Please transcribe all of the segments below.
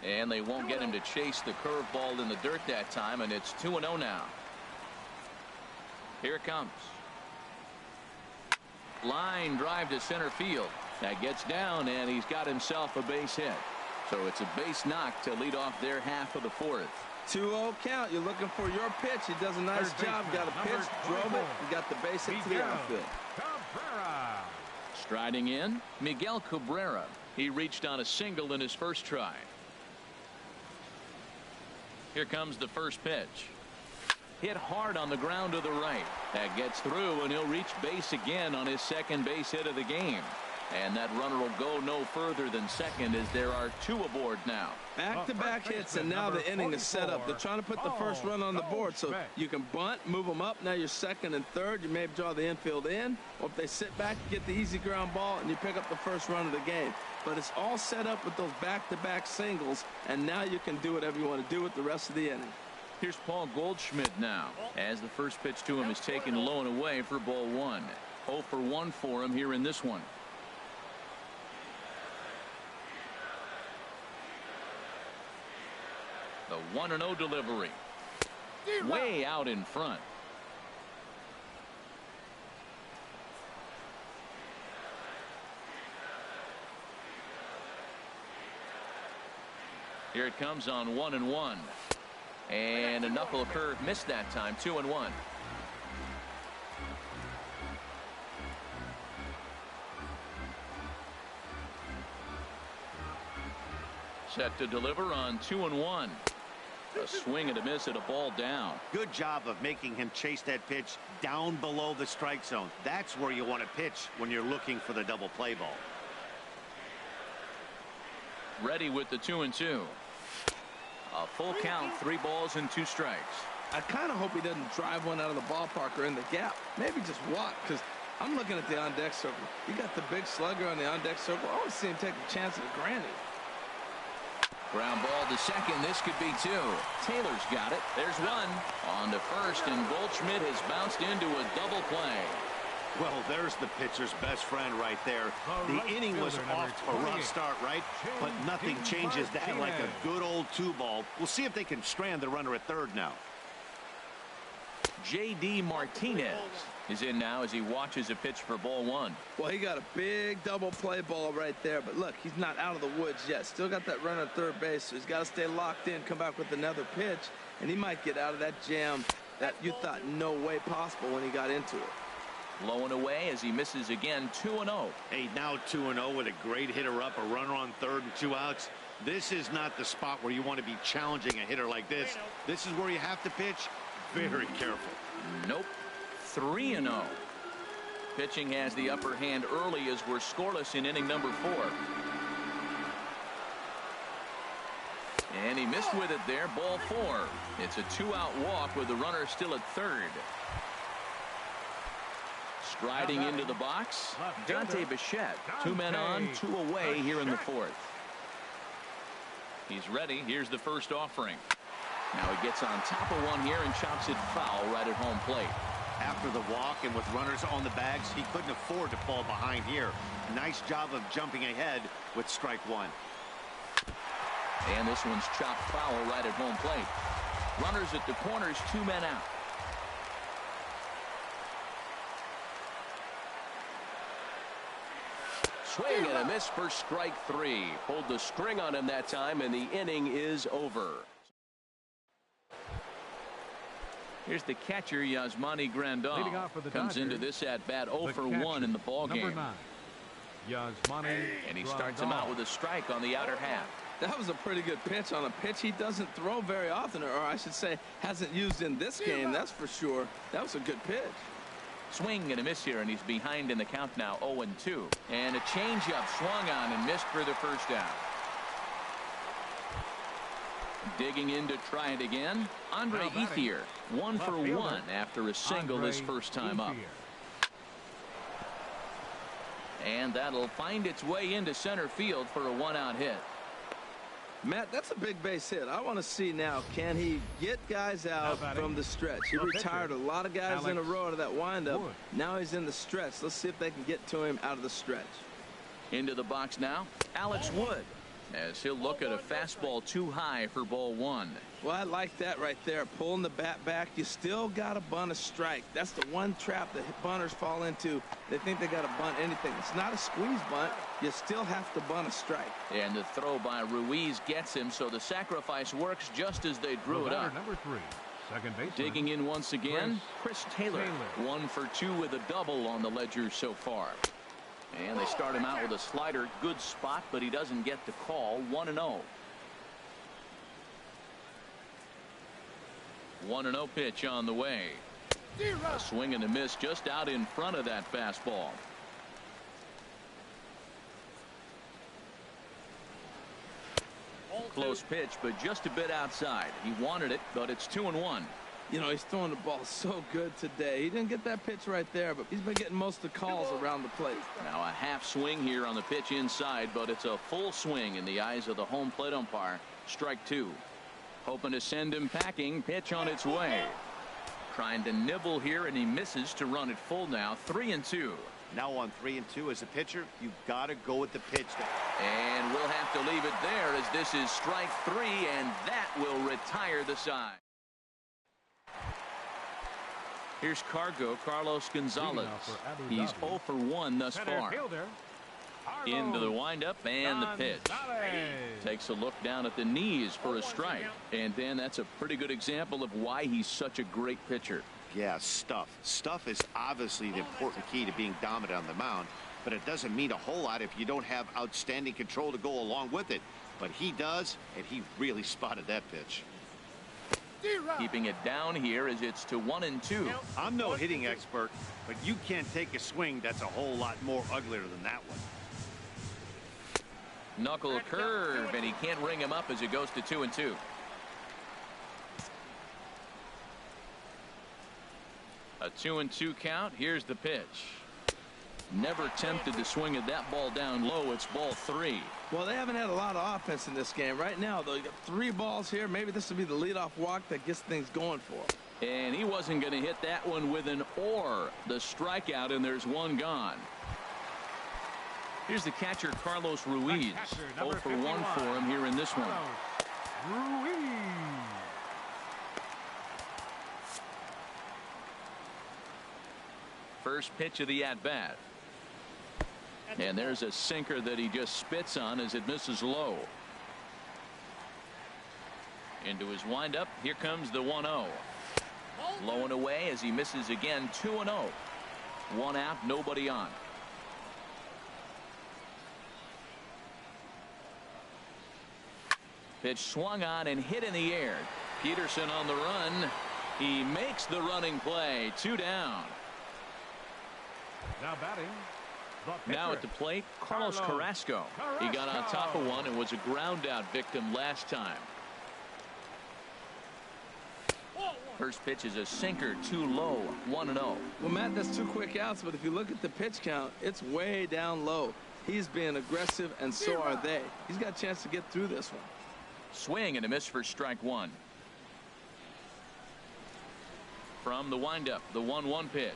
And they won't get him to chase the curveball in the dirt that time, and it's 2-0 now. Here it comes. Line drive to center field. That gets down, and he's got himself a base hit. So it's a base knock to lead off their half of the fourth. 2-0 count. You're looking for your pitch. He does a nice job. Got a pitch, drove it, and got the base hit to the outfield. Striding in, Miguel Cabrera. He reached on a single in his first try. Here comes the first pitch. Hit hard on the ground to the right. That gets through, and he'll reach base again on his second base hit of the game. And that runner will go no further than second, as there are two aboard now. Back-to-back hits, and now the inning is set up. They're trying to put the first run on the board, so you can bunt, move them up. Now you're second and third. You may draw the infield in, or if they sit back, you get the easy ground ball, and you pick up the first run of the game. But it's all set up with those back-to-back singles, and now you can do whatever you want to do with the rest of the inning. Here's Paul Goldschmidt now, as the first pitch to him is taken low and away for ball one. 0 for 1 for him here in this one. The 1-0 delivery. Way out in front. Here it comes on 1-1. And a knuckle curve missed that time. 2-1. Set to deliver on 2-1. A swing and a miss at a ball down. Good job of making him chase that pitch down below the strike zone. That's where you want to pitch when you're looking for the double play ball. Ready with the 2-2. A full count, 3 balls and 2 strikes. I kind of hope he doesn't drive one out of the ballpark or in the gap. Maybe just walk, because I'm looking at the on-deck circle. You got the big slugger on the on-deck circle. I want to see him take a chance at a granny. Ground ball to second. This could be 2. Taylor's got it. There's 1. On to first, and Goldschmidt has bounced into a double play. Well, there's the pitcher's best friend right there. The inning was off to a rough start, right? But nothing changes that like a good old 2-ball. We'll see if they can strand the runner at third now. J.D. Martinez is in now as he watches a pitch for ball 1. Well, he got a big double play ball right there, but look, he's not out of the woods yet. Still got that runner at third base, so he's got to stay locked in, come back with another pitch, and he might get out of that jam that you thought no way possible when he got into it. Low and away as he misses again. 2-0. Hey, now 2-0 with a great hitter up, a runner on third and 2 outs. This is not the spot where you want to be challenging a hitter like this. This is where you have to pitch very careful. Nope. 3-0. Pitching has the upper hand early as we're scoreless in inning number 4. And he missed with it there. Ball 4. It's a 2-out walk with the runner still at third. Striding into the box, Dante Bichette. 2 men on, 2 away here in the 4th. He's ready. Here's the first offering. Now he gets on top of one here and chops it foul right at home plate. After the walk and with runners on the bags, he couldn't afford to fall behind here. Nice job of jumping ahead with strike 1. And this one's chopped foul right at home plate. Runners at the corners, 2 men out. Swing and a miss for strike 3. Pulled the string on him that time, and the inning is over. Here's the catcher, Yasmani Grandal. Comes into this at-bat 0 for 1 in the ballgame. And he starts him out with a strike on the outer half. That was a pretty good pitch on a pitch he doesn't throw very often, or I should say hasn't used in this game, that's for sure. That was a good pitch. Swing and a miss here, and he's behind in the count now, 0-2. And a changeup swung on and missed for the first down. Digging in to try it again, Andre Ethier. 1 for 1 after a single his first time up. And that'll find its way into center field for a 1-out hit. Matt, that's a big base hit. I want to see now, can he get guys out from the stretch? He retired a lot of guys in a row out of that windup. Now he's in the stretch. Let's see if they can get to him out of the stretch. Into the box now, Alex Wood. as he'll look at a fastball too high for ball one. Well, I like that right there. Pulling the bat back. You still got to bunt a strike. That's the one trap that bunters fall into. They think they got to bunt anything. It's not a squeeze bunt. You still have to bunt a strike. And the throw by Ruiz gets him, so the sacrifice works just as they drew it up. Number 3, second baseman. Digging in once again, Chris Taylor. 1 for 2 with a double on the ledger so far. And they start him out with a slider. Good spot, but he doesn't get the call. 1-0. 1-0 pitch on the way. A swing and a miss just out in front of that fastball. Close pitch, but just a bit outside. He wanted it, but it's 2-1. You know, he's throwing the ball so good today. He didn't get that pitch right there, but he's been getting most of the calls around the plate. Now a half swing here on the pitch inside, but it's a full swing in the eyes of the home plate umpire. Strike 2. Hoping to send him packing. Pitch on its way. Trying to nibble here, and he misses to run it full now. 3-2. Now on 3-2 as a pitcher, you've got to go with the pitch. And we'll have to leave it there as this is strike 3, and that will retire the side. Here's Carlos Gonzalez. He's 0 for 1 thus far. Into the windup and the pitch. Takes a look down at the knees for a strike. And then that's a pretty good example of why he's such a great pitcher. Yeah, stuff. Stuff is obviously the important key to being dominant on the mound, but it doesn't mean a whole lot if you don't have outstanding control to go along with it. But he does, and he really spotted that pitch. Keeping it down here as it's to 1-2. I'm no hitting expert, but you can't take a swing that's a whole lot more uglier than that one. Knuckle curve, and he can't ring him up as it goes to 2-2. A 2-2 count. Here's the pitch. Never tempted to swing at that ball down low. It's ball 3. Well, they haven't had a lot of offense in this game. Right now, though, you got 3 balls here. Maybe this will be the leadoff walk that gets things going for him. And he wasn't going to hit that one with an or. The strikeout, and there's one gone. Here's the catcher, Carlos Ruiz. 0 for 1 for him here in this one. Ruiz. First pitch of the at-bat. And there's a sinker that he just spits on as it misses low. Into his windup. Here comes the 1-0. Low and away as he misses again. 2-0. 1 out, nobody on. Pitch swung on and hit in the air. Peterson on the run. He makes the running play. 2 down. Now batting. Now at the plate, Carlos Carrasco. He got on top of one and was a ground out victim last time. First pitch is a sinker, too low. 1-0. Well, Matt, that's 2 quick outs, but if you look at the pitch count, it's way down low. He's being aggressive, and so are they. He's got a chance to get through this one. Swing and a miss for strike 1. From the windup, the 1-1 pitch.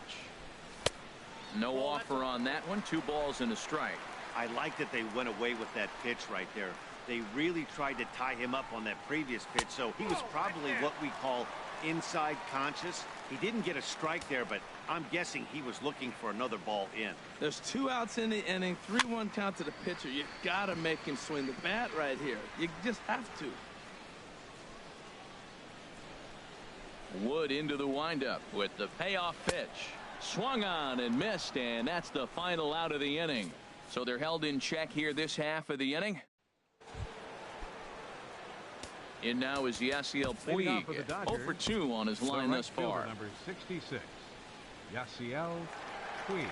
No offer on that one. 2 balls and a strike. I like that they went away with that pitch right there. They really tried to tie him up on that previous pitch, so he was probably what we call inside conscious. He didn't get a strike there, but I'm guessing he was looking for another ball in. There's 2 outs in the inning, 3-1 count to the pitcher. You got to make him swing the bat right here. You just have to. Wood into the windup with the payoff pitch. Swung on and missed, and that's the final out of the inning. So they're held in check here this half of the inning. In now is Yasiel Puig. 0 for 2 on his line thus far. Number 66, Yasiel Puig.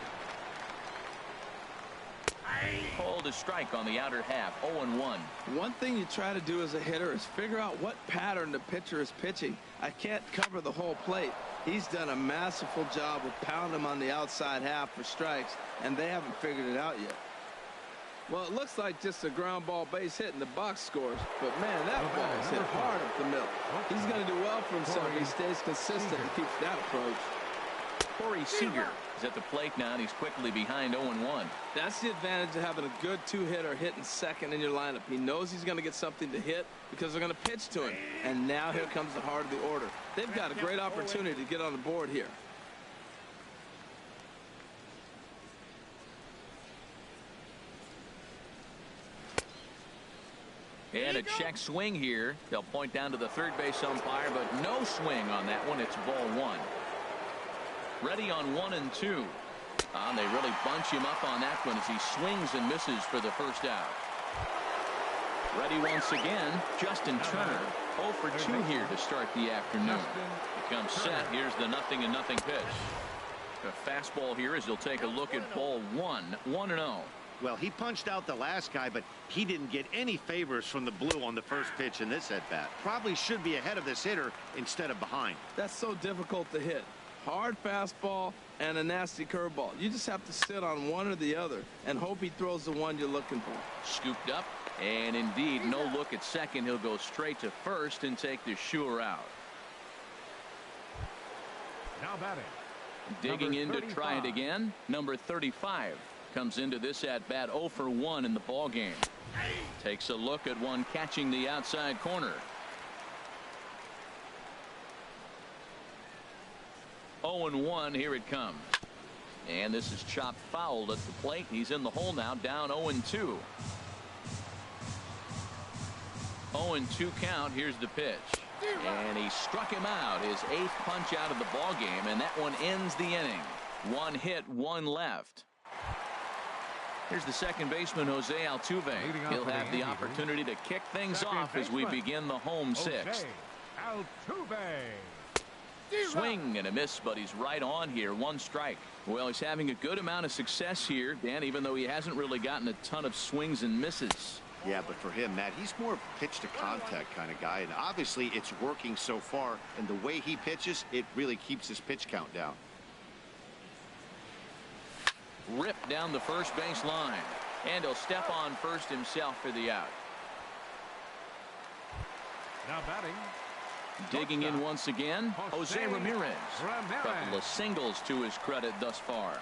Called a strike on the outer half. 0-1. One thing you try to do as a hitter is figure out what pattern the pitcher is pitching. I can't cover the whole plate. He's done a masterful job of pounding him on the outside half for strikes, and they haven't figured it out yet. Well, it looks like just a ground ball base hit and the box scores, but man, that ball is hit hard up the middle. He's going to do well for himself if he stays consistent and keeps that approach. Corey Seager He's at the plate now, and he's quickly behind 0-1. That's the advantage of having a good two-hitter hitting second in your lineup. He knows he's going to get something to hit because they're going to pitch to him. And now here comes the heart of the order. They've got a great opportunity to get on the board here. And a check swing here. They'll point down to the third base umpire, but no swing on that one. It's ball one. Ready on 1 and 2. They really bunch him up on that one as he swings and misses for the first out. Ready once again, Justin Turner. 0 for 2 here to start the afternoon. He comes set. Here's the 0-0 pitch. A fastball here as he'll take a look at ball 1. 1-0. Well, he punched out the last guy, but he didn't get any favors from the blue on the first pitch in this at-bat. Probably should be ahead of this hitter instead of behind. That's so difficult to hit. Hard fastball and a nasty curveball. You just have to sit on one or the other and hope he throws the one you're looking for. Scooped up, and indeed, no look at second. He'll go straight to first and take the sure out. Now batting. Digging in to 35. try it again. Number 35 comes into this at bat 0 for 1 in the ball game. Takes a look at one catching the outside corner. 0-1. Here it comes. And this is chopped fouled at the plate. He's in the hole now, down 0-2. 0-2 count. Here's the pitch. And he struck him out. His 8th punch out of the ball game, and that one ends the inning. 1 hit, 1 left. Here's the second baseman, Jose Altuve. He'll have the opportunity to kick things off as we begin the home 6th. Altuve. Swing and a miss, but he's right on here. 1 strike. Well, he's having a good amount of success here, Dan, even though he hasn't really gotten a ton of swings and misses. Yeah, but for him, Matt, he's more pitch to contact kind of guy, and obviously it's working so far, and the way he pitches, it really keeps his pitch count down. Ripped down the first base line, and he'll step on first himself for the out. Now batting. Digging in once again, Jose Ramirez. Couple of singles to his credit thus far.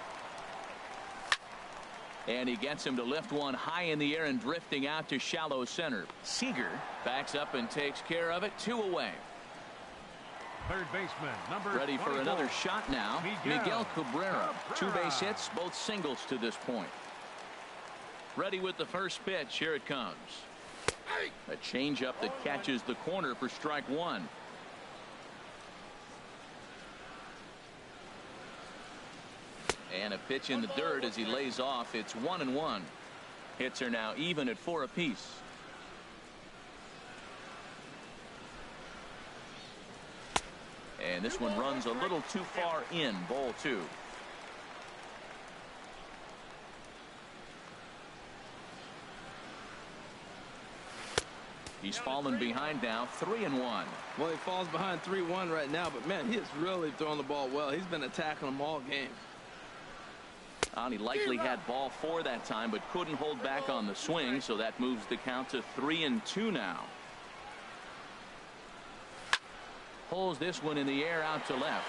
And he gets him to lift one high in the air and drifting out to shallow center. Seager backs up and takes care of it. 2 away. Third baseman, number Ready for 24. another shot now. Miguel Cabrera. 2 base hits, both singles to this point. Ready with the first pitch. Here it comes. A changeup that catches the corner for strike 1. And a pitch in the dirt as he lays off. It's 1-1. Hits are now even at 4 apiece. And this one runs a little too far in. Ball 2. He's fallen behind now. 3-1. Well, he falls behind 3-1 right now, but man, he has really thrown the ball well. He's been attacking them all game. He likely had ball 4 that time, but couldn't hold back on the swing, so that moves the count to 3-2 now. Pulls this one in the air out to left,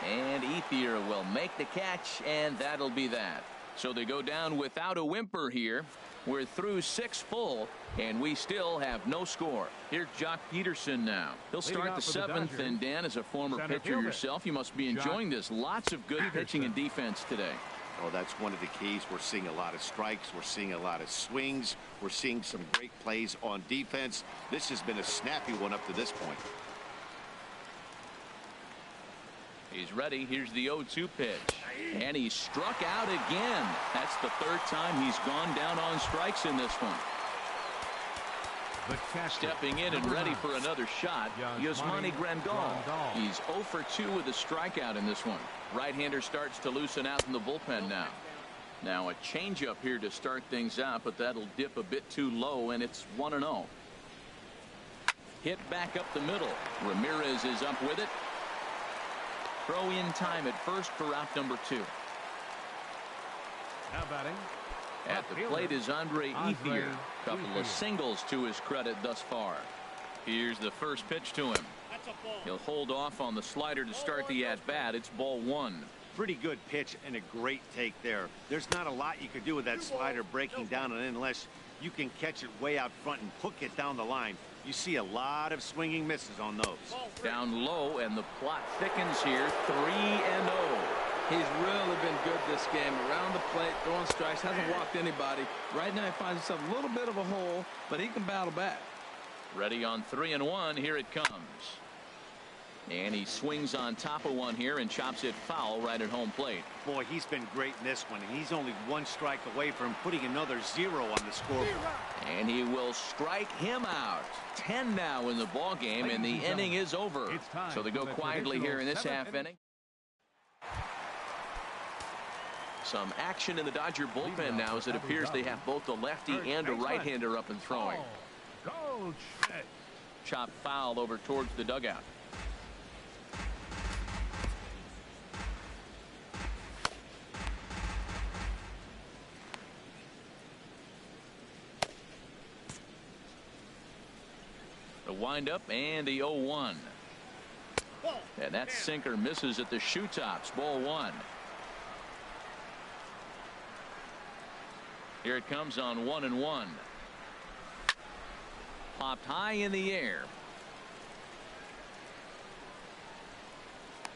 and Ethier will make the catch, and that'll be that. So they go down without a whimper here. We're through 6 full, and we still have no score. Here's Jock Peterson now. He'll start the 7th, and Dan, as a former pitcher yourself, you must be enjoying this. Lots of good pitching and defense today. Oh, that's one of the keys. We're seeing a lot of strikes. We're seeing a lot of swings. We're seeing some great plays on defense. This has been a snappy one up to this point. He's ready. Here's the 0-2 pitch. And he struck out again. That's the 3rd time he's gone down on strikes in this one. Stepping in and ready for another shot, Yasmani Grandal. He's 0 for 2 with a strikeout in this one. Right-hander starts to loosen out in the bullpen now. Now a changeup here to start things out, but that'll dip a bit too low, and it's 1-0. Hit back up the middle. Ramirez is up with it. Throw in time at first for out number 2. Now batting. At the plate is Andre Ethier. Couple of singles to his credit thus far. Here's the first pitch to him. He'll hold off on the slider to start the at-bat. It's ball 1. Pretty good pitch and a great take there. There's not a lot you could do with that slider breaking down and in unless you can catch it way out front and hook it down the line. You see a lot of swinging misses on those. Down low, and the plot thickens here. 3-0. He's really been good this game. Around the plate, throwing strikes, hasn't walked anybody. Right now he finds himself a little bit of a hole, but he can battle back. Ready on 3-1. Here it comes. And he swings on top of one here and chops it foul right at home plate. Boy, he's been great in this one. He's only one strike away from putting another 0 on the scoreboard. And he will strike him out. 10 now in the ball game, and the inning is over. So they go quietly here in this half inning. Some action in the Dodger bullpen now, as it appears they have both a lefty and a right-hander up and throwing. Chop foul over towards the dugout. The windup and the 0-1. And that sinker misses at the shoe tops. Ball 1. Here it comes on 1-1. Popped high in the air.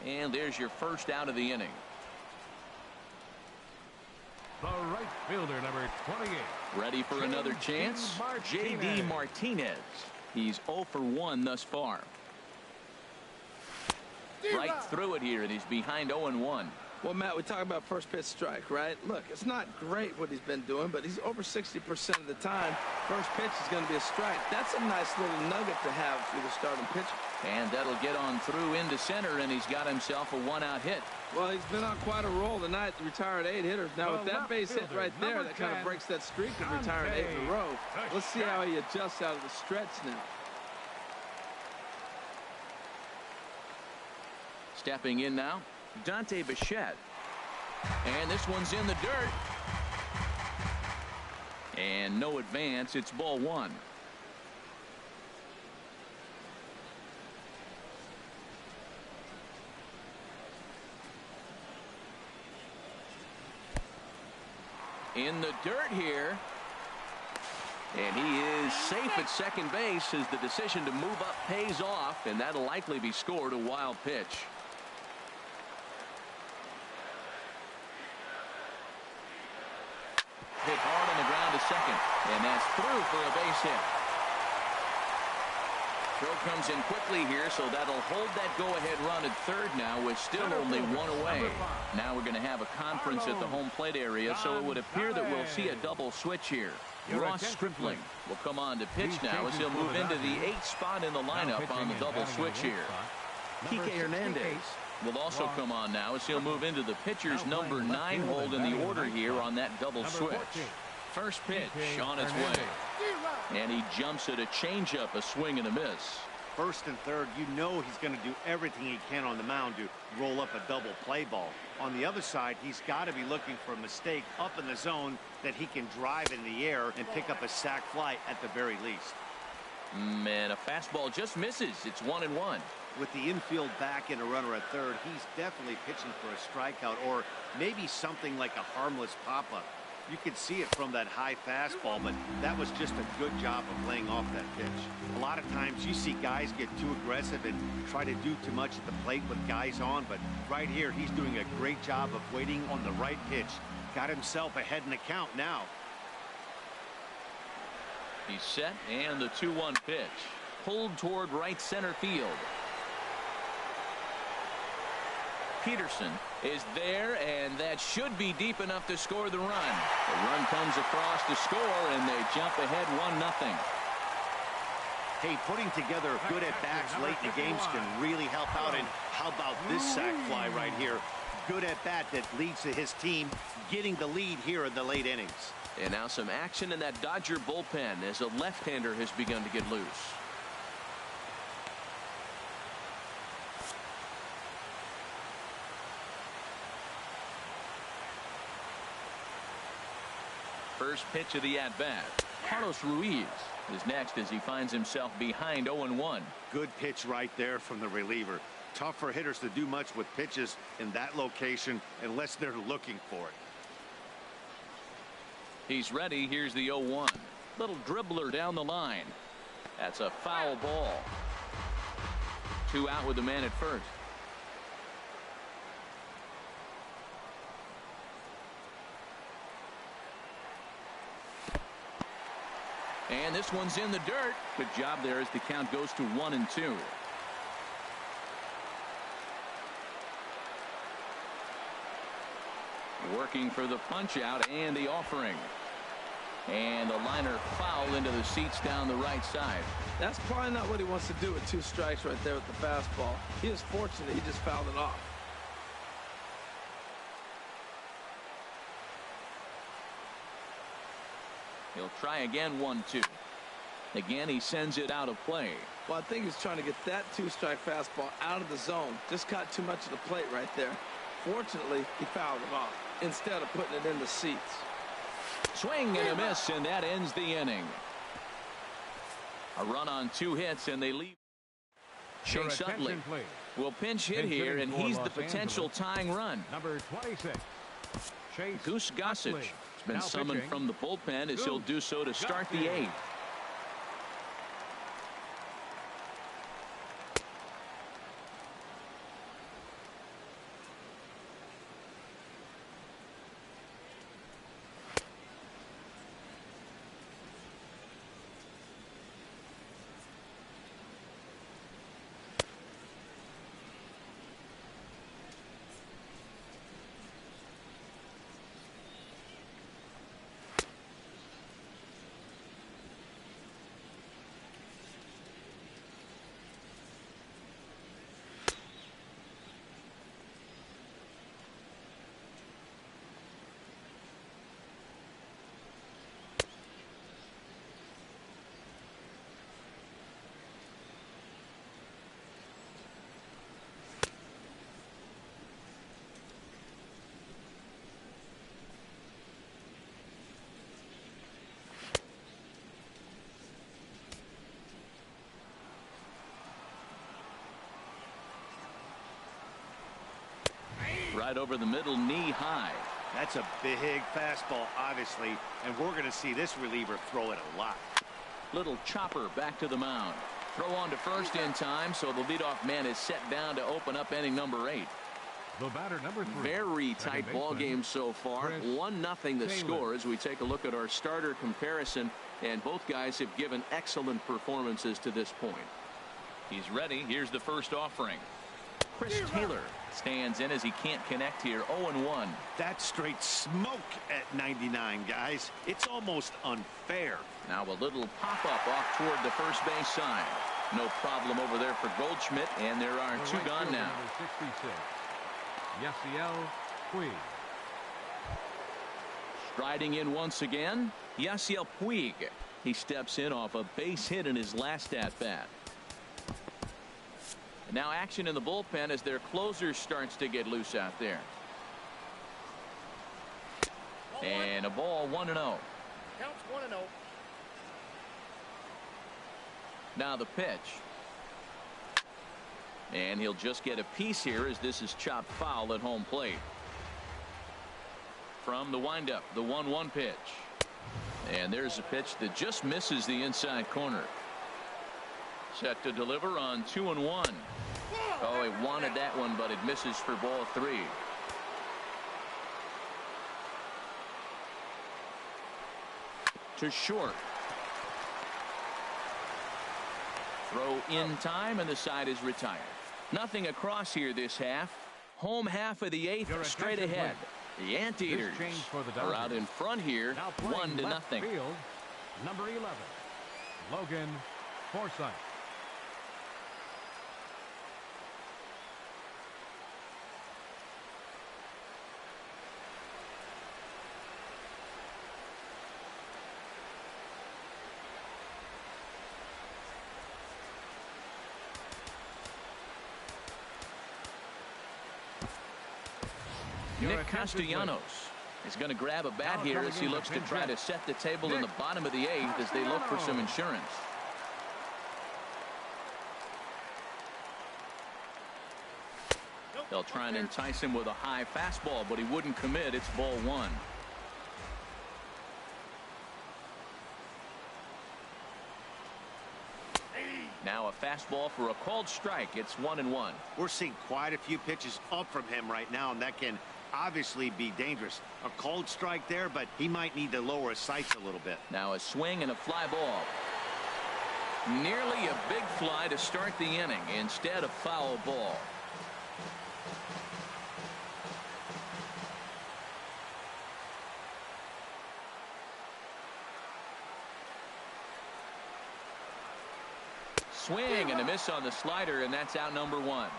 And there's your first out of the inning. The right fielder, number 28. Ready for another chance? J.D. Martinez. He's 0 for 1 thus far. Right through it here, and he's behind 0-1. Well, Matt, we talk about first pitch strike, right? Look, it's not great what he's been doing, but he's over 60% of the time. First pitch is going to be a strike. That's a nice little nugget to have for the starting pitcher. And that'll get on through into center, and he's got himself a 1-out hit. Well, he's been on quite a roll tonight, retired 8 hitters. Now, with that base hit right there, that kind of breaks that streak of retiring 8 in a row. Let's see how he adjusts out of the stretch now. Stepping in now, Dante Bichette. And this one's in the dirt. And no advance. It's ball 1. In the dirt here. And he is safe at second base as the decision to move up pays off, and that'll likely be scored. A wild pitch. Hit hard on the ground to second, and that's through for a base hit. Throw comes in quickly here, so that'll hold that go-ahead run at third now with still only 1 away. Now we're going to have a conference at the home plate area, so it would appear that we'll see a double switch here. Ross Stripling will come on to pitch now as he'll move into the 8th spot in the lineup on the double switch here. Kike Hernandez will also come on now as he'll move into the pitcher's number 9 hold in the order here on that double switch. First pitch on its way. And he jumps at a changeup, a swing and a miss. First and third, you know he's going to do everything he can on the mound to roll up a double play ball. On the other side, he's got to be looking for a mistake up in the zone that he can drive in the air and pick up a sac fly at the very least. Man, a fastball just misses. It's 1-1. With the infield back and a runner at third, he's definitely pitching for a strikeout or maybe something like a harmless pop-up. You could see it from that high fastball, but that was just a good job of laying off that pitch. A lot of times you see guys get too aggressive and try to do too much at the plate with guys on, but right here he's doing a great job of waiting on the right pitch. Got himself ahead in the count now. He's set, and the 2-1 pitch. Pulled toward right center field. Peterson is there, and that should be deep enough to score the run. The run comes across to score, and they jump ahead 1-0. Hey, putting together good at-bats late in the games can really help out. And how about this sac fly right here? Good at-bat that leads to his team getting the lead here in the late innings. And now some action in that Dodger bullpen as a left-hander has begun to get loose. First pitch of the at-bat. Carlos Ruiz is next as he finds himself behind 0-1. Good pitch right there from the reliever. tough for hitters to do much with pitches in that location unless they're looking for it. He's ready. Here's the 0-1. Little dribbler down the line. That's a foul ball. 2 out with the man at first. And this one's in the dirt. Good job there as the count goes to 1-2. Working for the punch out and the offering. And the liner foul into the seats down the right side. That's probably not what he wants to do with 2 strikes right there with the fastball. He is fortunate he just fouled it off. He'll try again. 1-2. Again, he sends it out of play. Well, I think he's trying to get that 2-strike fastball out of the zone. Just caught too much of the plate right there. Fortunately, he fouled it off instead of putting it in the seats. Swing and a miss, and that ends the inning. A run on 2 hits, and they leave. Chase Utley will pinch hit here, and he's the potential tying run. Number 26, Chase Goose Gossage has been summoned from the bullpen as he'll do so to start the 8th. Right over the middle, knee high. That's a big fastball, obviously, and we're going to see this reliever throw it a lot. Little chopper back to the mound. Throw on to first in time, so the leadoff man is set down to open up inning number 8. The batter, number 3. Very tight ball game so far. 1-0 the score as we take a look at our starter comparison, and both guys have given excellent performances to this point. He's ready. Here's the first offering. Chris Taylor stands in as he can't connect here. 0-1. That's straight smoke at 99, guys. It's almost unfair. Now a little pop-up off toward the first base side. No problem over there for Goldschmidt, and there are 2 gone now. Number 66, Yasiel Puig. Striding in once again, Yasiel Puig. He steps in off a base hit in his last at-bat. Now action in the bullpen as their closer starts to get loose out there. And a ball. 1-0. Counts 1-0. Now the pitch. And he'll just get a piece here as this is chopped foul at home plate. From the windup, the 1-1 pitch. And there's a pitch that just misses the inside corner. Set to deliver on 2-1. Oh, he wanted that one, but it misses for ball 3. To short. Throw in time, and the side is retired. Nothing across here this half. Home half of the 8th, straight ahead. The Anteaters are out in front here, 1-0. Field, number 11, Logan Forsythe. Nick Castellanos is going to grab a bat here as he looks to try to set the table in the bottom of the 8th as they look for some insurance. They'll try and entice him with a high fastball, but he wouldn't commit. It's ball one. Now a fastball for a called strike. It's 1-1. We're seeing quite a few pitches up from him right now, and that can obviously be dangerous. A called strike there, but he might need to lower his sights a little bit. Now a swing and a fly ball. Nearly a big fly to start the inning. Instead, a foul ball. Swing and a miss on the slider, and that's out number one.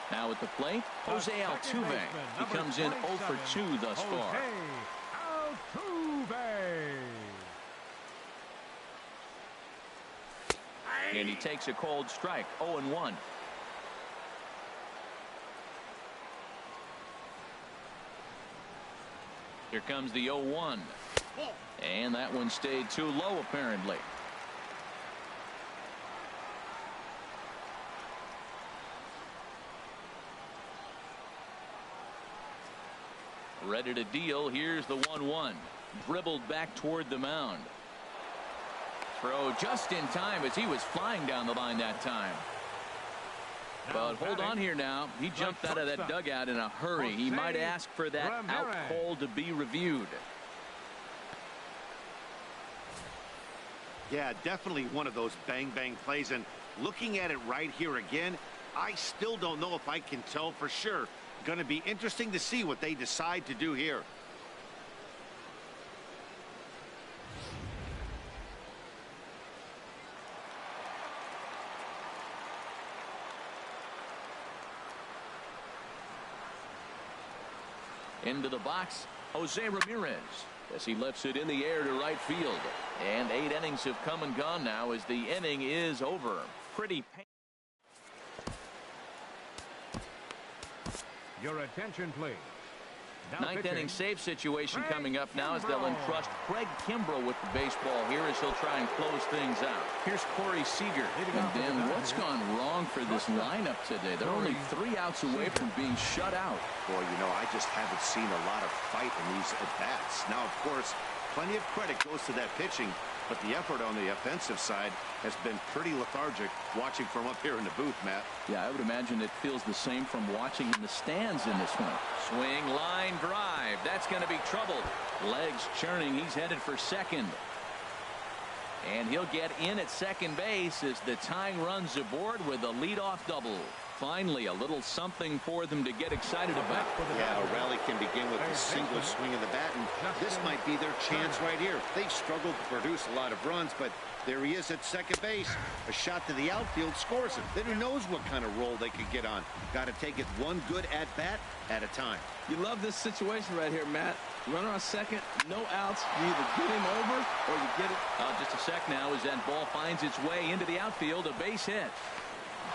Now at the plate, Jose Altuve. He comes in 0 for 2 thus far. And he takes a cold strike, 0-1. Here comes the 0-1. And that one stayed too low, apparently. Ready to deal. Here's the 1-1. Dribbled back toward the mound. Throw just in time as he was flying down the line that time. But hold on here now. He jumped out of that dugout in a hurry. He might ask for that out call to be reviewed. Yeah, definitely one of those bang-bang plays. And looking at it right here again, I still don't know if I can tell for sure. Going to be interesting to see what they decide to do here. Into the box, Jose Ramirez, as he lifts it in the air to right field. And 8 innings have come and gone now as the inning is over. Pretty painful. Your attention, please. Ninth inning save situation coming up now as they'll entrust Craig Kimbrell with the baseball here as he'll try and close things out. Here's Corey Seager. And then what's gone wrong for this lineup today? They're only 3 outs away from being shut out. Boy, you know, I just haven't seen a lot of fight in these at-bats. Now, of course, plenty of credit goes to that pitching, but the effort on the offensive side has been pretty lethargic watching from up here in the booth, Matt. Yeah, I would imagine it feels the same from watching in the stands in this one. Swing, line drive. That's going to be trouble. Legs churning. He's headed for second. And he'll get in at second base as the tying runs aboard with a leadoff double. Finally, a little something for them to get excited about. Yeah, a rally can begin with a single swing of the bat, and this might be their chance right here. They've struggled to produce a lot of runs, but there he is at second base. A shot to the outfield scores him. Then who knows what kind of role they could get on. Got to take it one good at-bat at a time. You love this situation right here, Matt. Runner on second, no outs. You either get him over or you get it. Just a sec now as that ball finds its way into the outfield. A base hit.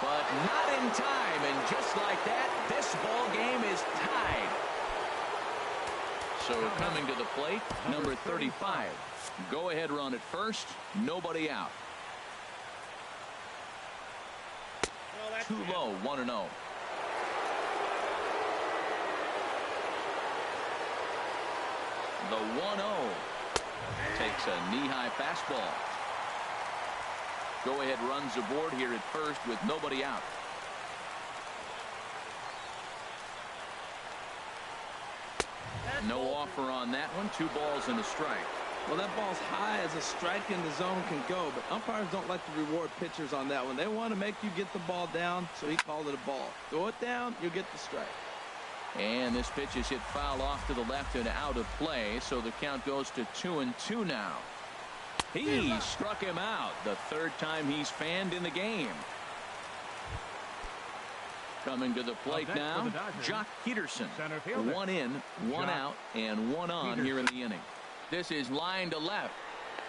But not in time, and just like that, this ball game is tied. So coming to the plate, number 35. Go-ahead run at first, nobody out. Too low, 1-0. The 1-0 takes a knee-high fastball. Go-ahead runs aboard here at first with nobody out. No offer on that one. 2 balls and a strike. Well, that ball's high as a strike in the zone can go, but umpires don't like to reward pitchers on that one. They want to make you get the ball down, so he called it a ball. Throw it down, you'll get the strike. And this pitch is hit foul off to the left and out of play, so the count goes to 2-2 now. He struck him out the 3rd time he's fanned in the game. Coming to the plate now, Jock Peterson. 1 in, 1 out, and 1 on here in the inning. This is line to left.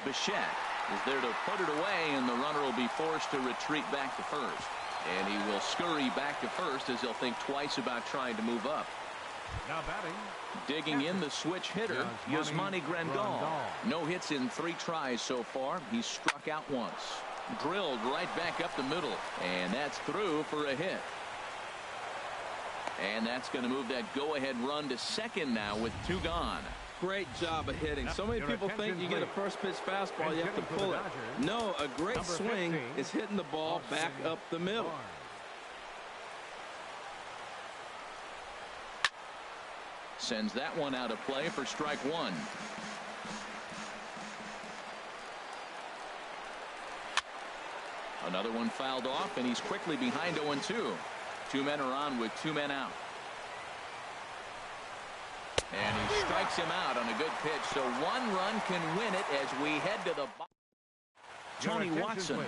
Bichette is there to put it away, and the runner will be forced to retreat back to first. And he will scurry back to first as he'll think twice about trying to move up. Now batting. Digging in the switch hitter, Yasmani Grandal. No hits in 3 tries so far. He's struck out once. Drilled right back up the middle, and that's through for a hit. And that's going to move that go-ahead run to second now with 2 gone. Great job of hitting. So many people think you get a first pitch fastball, you have to pull it. No, a great swing is hitting the ball back up the middle. Sends that one out of play for strike 1. Another one fouled off, and he's quickly behind 0-2. 2 men are on with 2 men out. And he strikes him out on a good pitch, so 1 run can win it as we head to the bottom. Tony Watson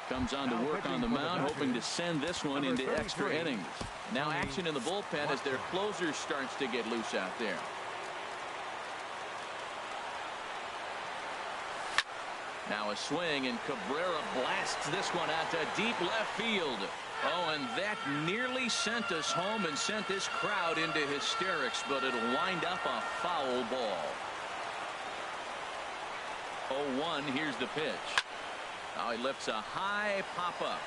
comes on to work on the mound, hoping to send this one into extra innings. Now action in the bullpen as their closer starts to get loose out there. Now a swing, and Cabrera blasts this one out to deep left field. Oh, and that nearly sent us home and sent this crowd into hysterics, but it'll wind up a foul ball. 0-1, here's the pitch. Now he lifts a high pop-up,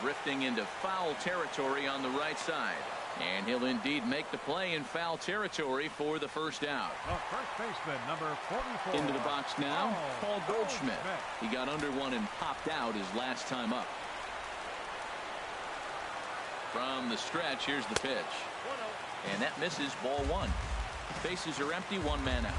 drifting into foul territory on the right side. And he'll indeed make the play in foul territory for the first out. First baseman, number 44. Into the box now, Paul Goldschmidt. He got under one and popped out his last time up. From the stretch, here's the pitch. And that misses, ball 1. Bases are empty, 1 man out.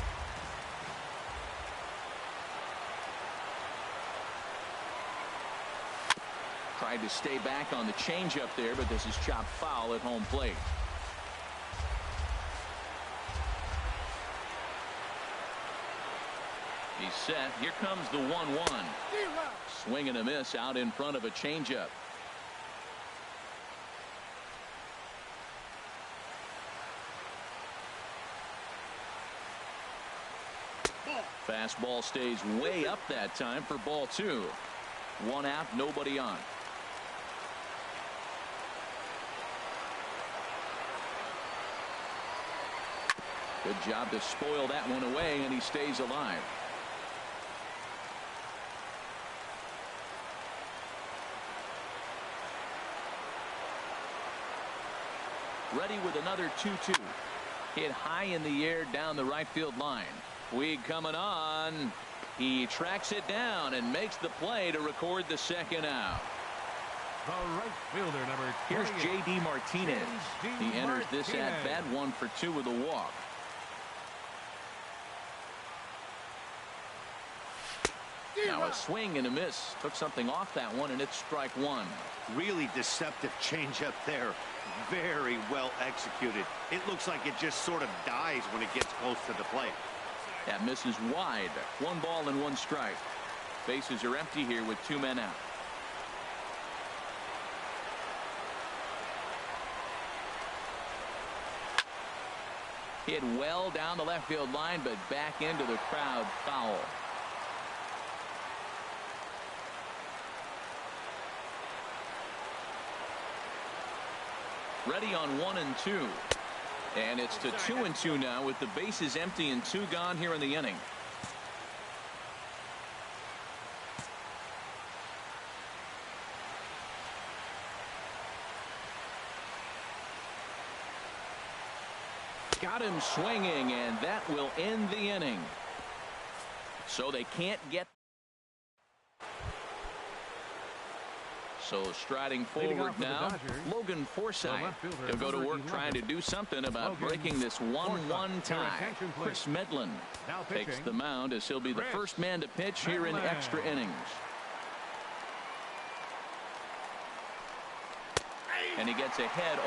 Tried to stay back on the changeup there, but this is chopped foul at home plate. He's set. Here comes the 1-1. Swing and a miss out in front of a changeup. Fastball stays way up that time for ball 2. 1 out, nobody on. Good job to spoil that one away, and he stays alive. Ready with another 2-2. Hit high in the air down the right field line. Puig coming on. He tracks it down and makes the play to record the second out. The right fielder, number 28. Here's J.D. Martinez. He enters this at bat 1 for 2 with a walk. Now a swing and a miss. Took something off that one, and it's strike 1. Really deceptive changeup there. Very well executed. It looks like it just sort of dies when it gets close to the plate. That misses wide. 1 ball and 1 strike. Bases are empty here with 2 men out. Hit well down the left field line, but back into the crowd, foul. Ready on 1-2. And it's to 2-2 now with the bases empty and 2 gone here in the inning. Got him swinging, and that will end the inning. So they can't get. So striding forward now, Logan Forsythe. He'll go to work trying to do something about breaking this 1-1 tie. Chris Medlin takes the mound as he'll be the first man to pitch here in extra innings. And he gets ahead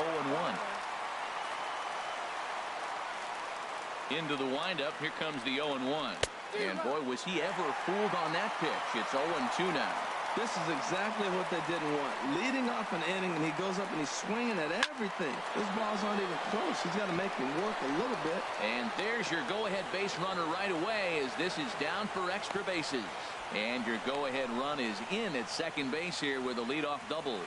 0-1. Into the windup, here comes the 0-1. And boy, was he ever fooled on that pitch. It's 0-2 now. This is exactly what they didn't want. Leading off an inning, and he goes up and he's swinging at everything. This ball's not even close. He's got to make him work a little bit. And there's your go-ahead base runner right away as this is down for extra bases. And your go-ahead run is in at second base here with a leadoff double.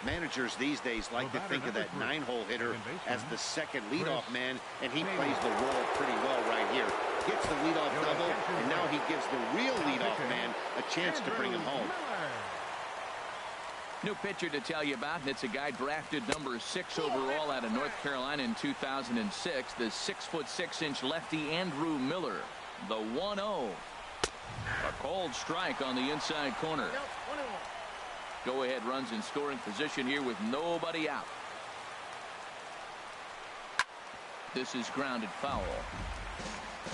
Managers these days like to think of that 9-hole hitter as the second leadoff man, and he plays the role pretty well right here. Gets the leadoff double, and now he gives the real leadoff man a chance to bring him home. New pitcher to tell you about, and it's a guy drafted number 6 overall out of North Carolina in 2006, the 6'6" lefty Andrew Miller. The 1-0. A cold strike on the inside corner. Go ahead runs in scoring position here with nobody out. This is grounded foul.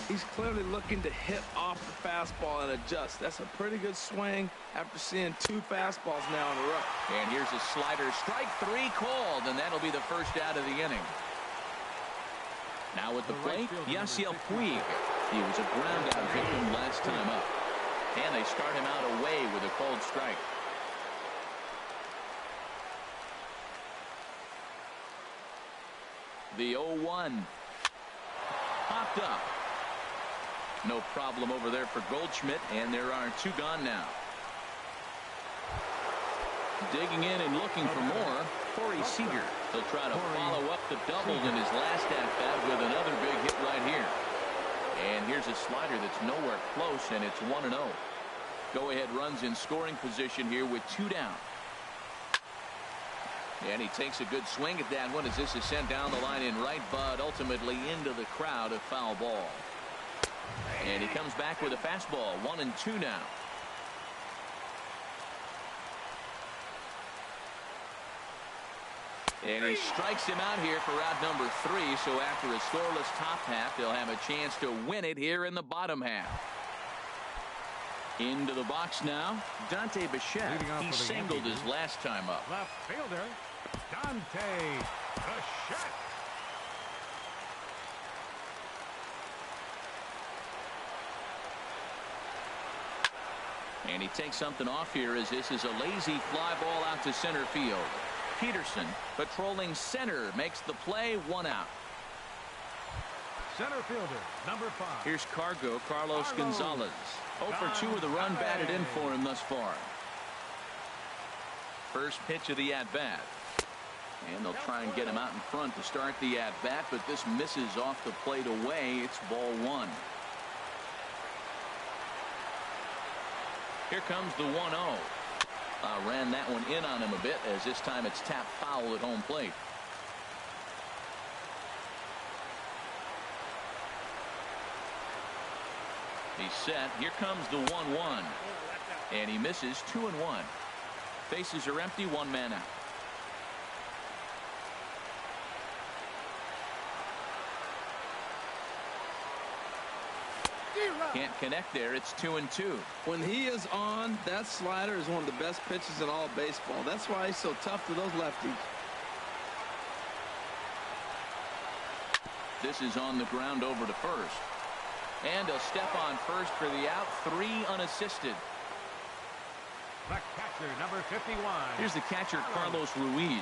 He's clearly looking to hit off the fastball and adjust. That's a pretty good swing after seeing 2 fastballs now in a row. And here's a slider. Strike 3 called, and that'll be the first out of the inning. Now at the plate, Yasiel Puig. He was a ground out victim last time up. And they start him out away with a cold strike. The 0-1. Popped up. No problem over there for Goldschmidt, and there are 2 gone now. Digging in and looking for more, Corey Seager. He'll try to follow up the double in his last at-bat with another big hit right here. And here's a slider that's nowhere close, and it's 1-0. Go-ahead runs in scoring position here with 2 down. And he takes a good swing at that one as this is sent down the line in right, but ultimately into the crowd, a foul ball. And he comes back with a fastball. 1-2 now. And he strikes him out here for out number 3. So after a scoreless top half, they'll have a chance to win it here in the bottom half. Into the box now, Dante Bichette. He singled his last time up. Left fielder, Dante Bichette. And he takes something off here as this is a lazy fly ball out to center field. Peterson patrolling center makes the play. 1 out. Center fielder, number 5. Here's Carlos Gonzalez. 0 for 2 with a run batted in for him thus far. First pitch of the at-bat. And they'll try and get him out in front to start the at-bat, but this misses off the plate away. It's ball 1. Here comes the 1-0. Ran that one in on him a bit as this time it's tapped foul at home plate. He's set. Here comes the 1-1. And he misses. 2-1. Bases are empty. 1 man out. Can't connect there. It's 2-2. When he is on, that slider is one of the best pitches in all of baseball. That's why he's so tough to those lefties. This is on the ground over to first. And a step on first for the out. 3 unassisted. The catcher, number 51. Here's the catcher, Carlos Ruiz.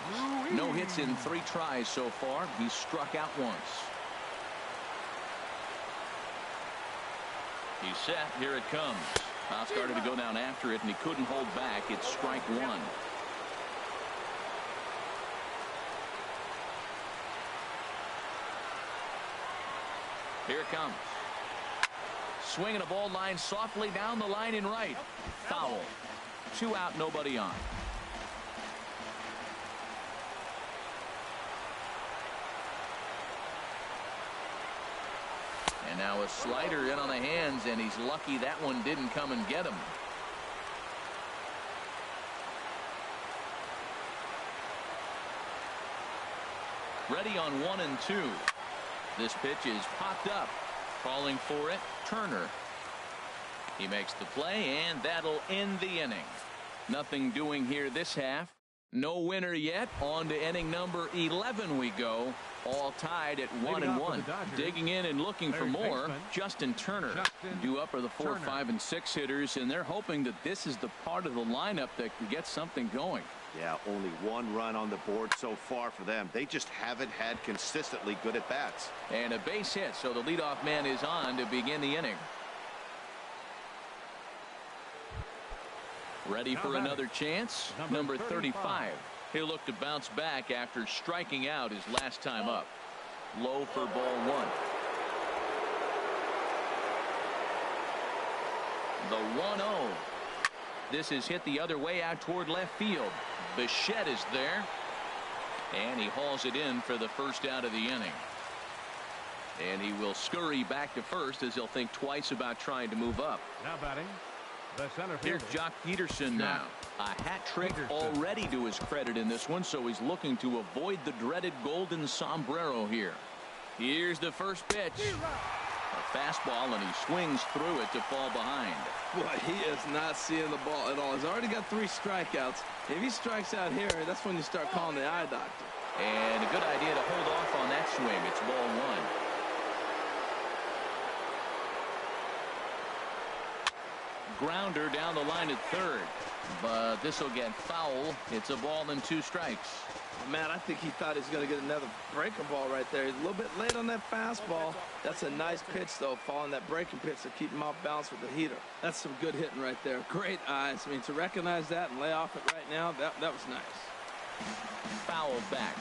No hits in 3 tries so far. He's struck out once. He's set. Here it comes. Foul started to go down after it, and he couldn't hold back. It's strike 1. Here it comes. Swinging a ball line softly down the line in right. Foul. 2 out, nobody on. And now a slider in on the hands, and he's lucky that one didn't come and get him. Ready on 1-2. This pitch is popped up. Calling for it, Turner. He makes the play, and that'll end the inning. Nothing doing here this half. No winner yet. On to inning number 11 we go. All tied at 1-1. Digging in and looking for more. Justin Turner. Due up are the 4, 5, and 6 hitters, and they're hoping that this is the part of the lineup that can get something going. Yeah, only 1 run on the board so far for them. They just haven't had consistently good at bats. And a base hit, so the leadoff man is on to begin the inning. Ready for another chance? Number 35. He'll look to bounce back after striking out his last time up. Low for ball 1. The 1-0. This is hit the other way out toward left field. Bichette is there. And he hauls it in for the first out of the inning. And he will scurry back to first as he'll think twice about trying to move up. Now batting, the center fielder. Here's Jock Peterson now. A hat trick already to his credit in this one, so he's looking to avoid the dreaded golden sombrero here. Here's the first pitch. A fastball, and he swings through it to fall behind. Boy, he is not seeing the ball at all. He's already got 3 strikeouts. If he strikes out here, that's when you start calling the eye doctor. And a good idea to hold off on that swing. It's ball 1. Grounder down the line at third, but this will get foul. It's a ball and 2 strikes. Matt, I think he thought he was going to get another breaking ball right there. He's a little bit late on that fastball. That's a nice pitch, though, following that breaking pitch to keep him off balance with the heater. That's some good hitting right there. Great eyes. I mean, to recognize that and lay off it right now, that was nice. Foul back.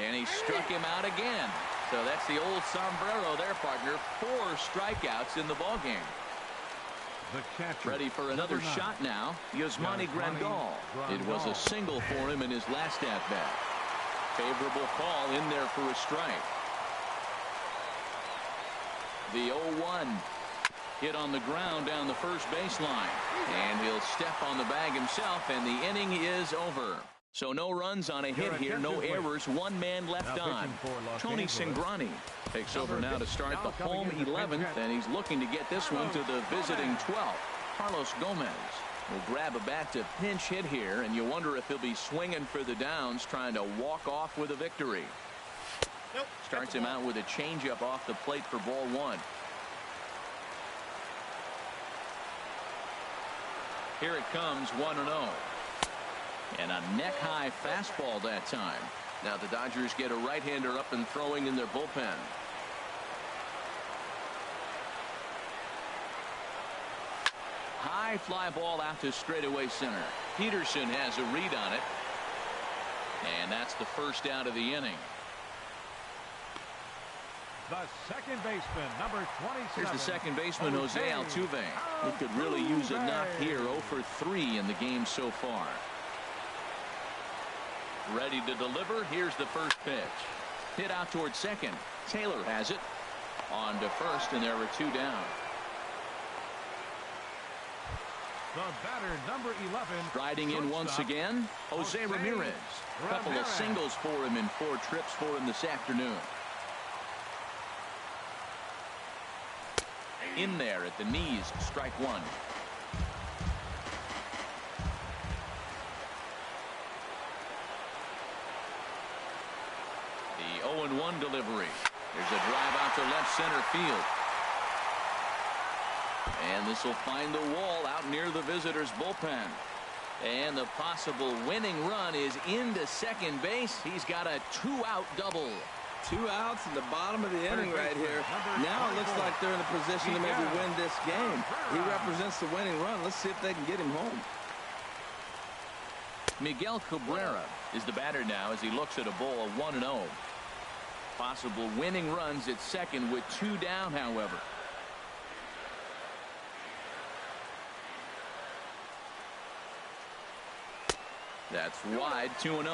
And he struck him out again. So that's the old sombrero there, partner. 4 strikeouts in the ballgame. The catcher, ready for another shot now. Yasmani Grandal. It was a single for him in his last at-bat. Favorable call in there for a strike. The 0-1 hit on the ground down the first baseline. And he'll step on the bag himself, and the inning is over. So no runs on a hit here, no errors, 1 man left on. Tony Cingrani takes over now to start the home 11th, and he's looking to get this one to the visiting 12th. Carlos Gomez will grab a bat to pinch hit here, and you wonder if he'll be swinging for the downs, trying to walk off with a victory. Starts him out with a changeup off the plate for ball 1. Here it comes, 1-0. And a neck-high fastball that time. Now the Dodgers get a right-hander up and throwing in their bullpen. High fly ball out to straightaway center. Peterson has a read on it. And that's the first out of the inning. The second baseman, number 27. Here's the second baseman, Jose Altuve. He could really use a knock here. 0 for 3 in the game so far. Ready to deliver. Here's the first pitch. Hit out toward second. Taylor has it. On to first, and there are 2 down. The batter, number 11. Striding in once again, Jose Ramirez. A couple of singles for him in 4 trips for him this afternoon. In there at the knees, strike 1. The 0-1 delivery. There's a drive out to left center field. And this will find the wall out near the visitors' bullpen. And the possible winning run is into second base. He's got a 2-out double. 2 outs in the bottom of the inning right here. Now it looks like they're in a position to maybe win this game. He represents the winning run. Let's see if they can get him home. Miguel Cabrera is the batter now as he looks at a ball of 1-0. Possible winning runs at second with 2 down, however. That's wide, 2-0.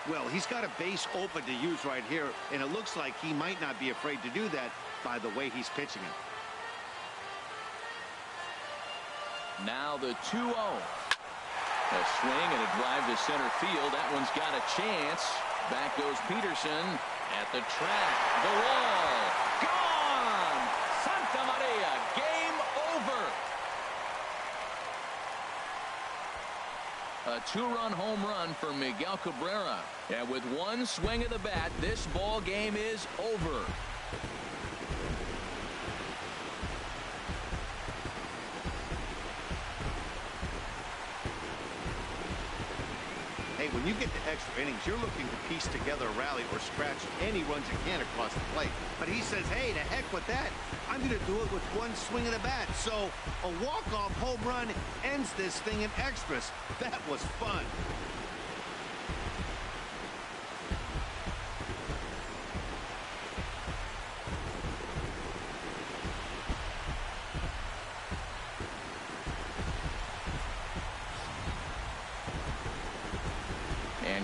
Well, he's got a base open to use right here, and it looks like he might not be afraid to do that by the way he's pitching it. Now the 2-0. A swing and a drive to center field. That one's got a chance. Back goes Peterson at the track. The wall. Gone! Santa Maria. Game over. A 2-run home run for Miguel Cabrera. And with 1 swing of the bat, this ball game is over. Hey, when you get to extra innings, you're looking to piece together a rally or scratch any runs you can across the plate. But he says, hey, to heck with that. I'm going to do it with 1 swing of the bat. So a walk-off home run ends this thing in extras. That was fun.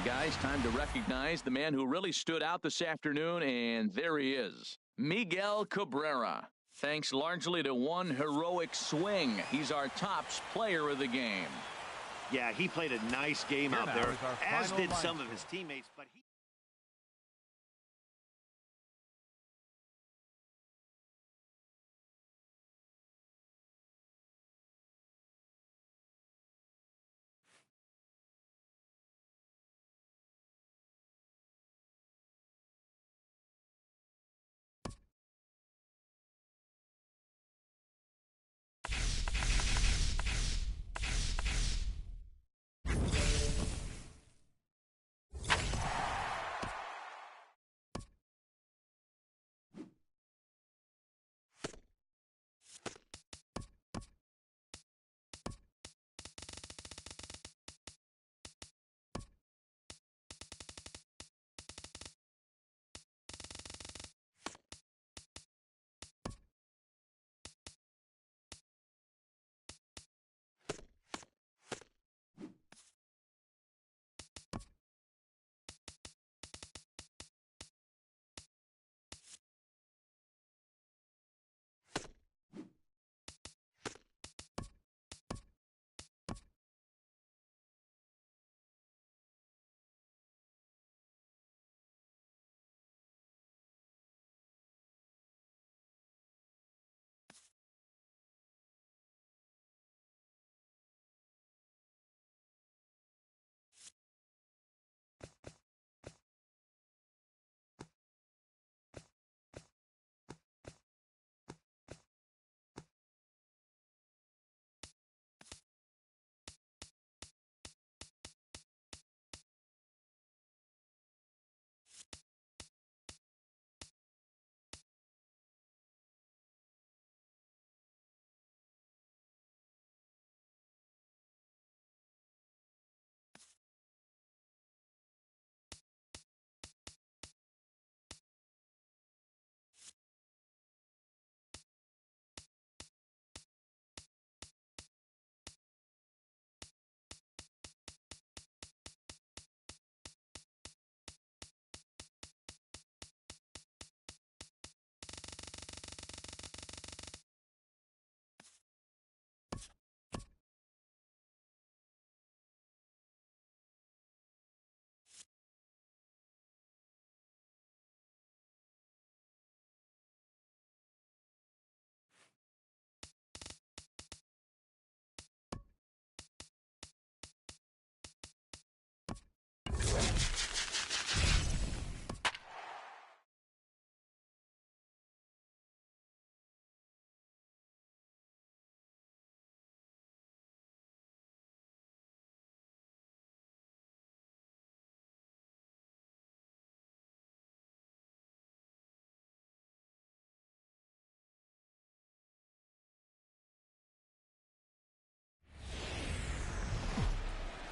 guys, time to recognize the man who really stood out this afternoon, and there he is, Miguel Cabrera. Thanks largely to one heroic swing, he's our tops player of the game. Yeah, he played a nice game out there, as did some of his teammates, but he...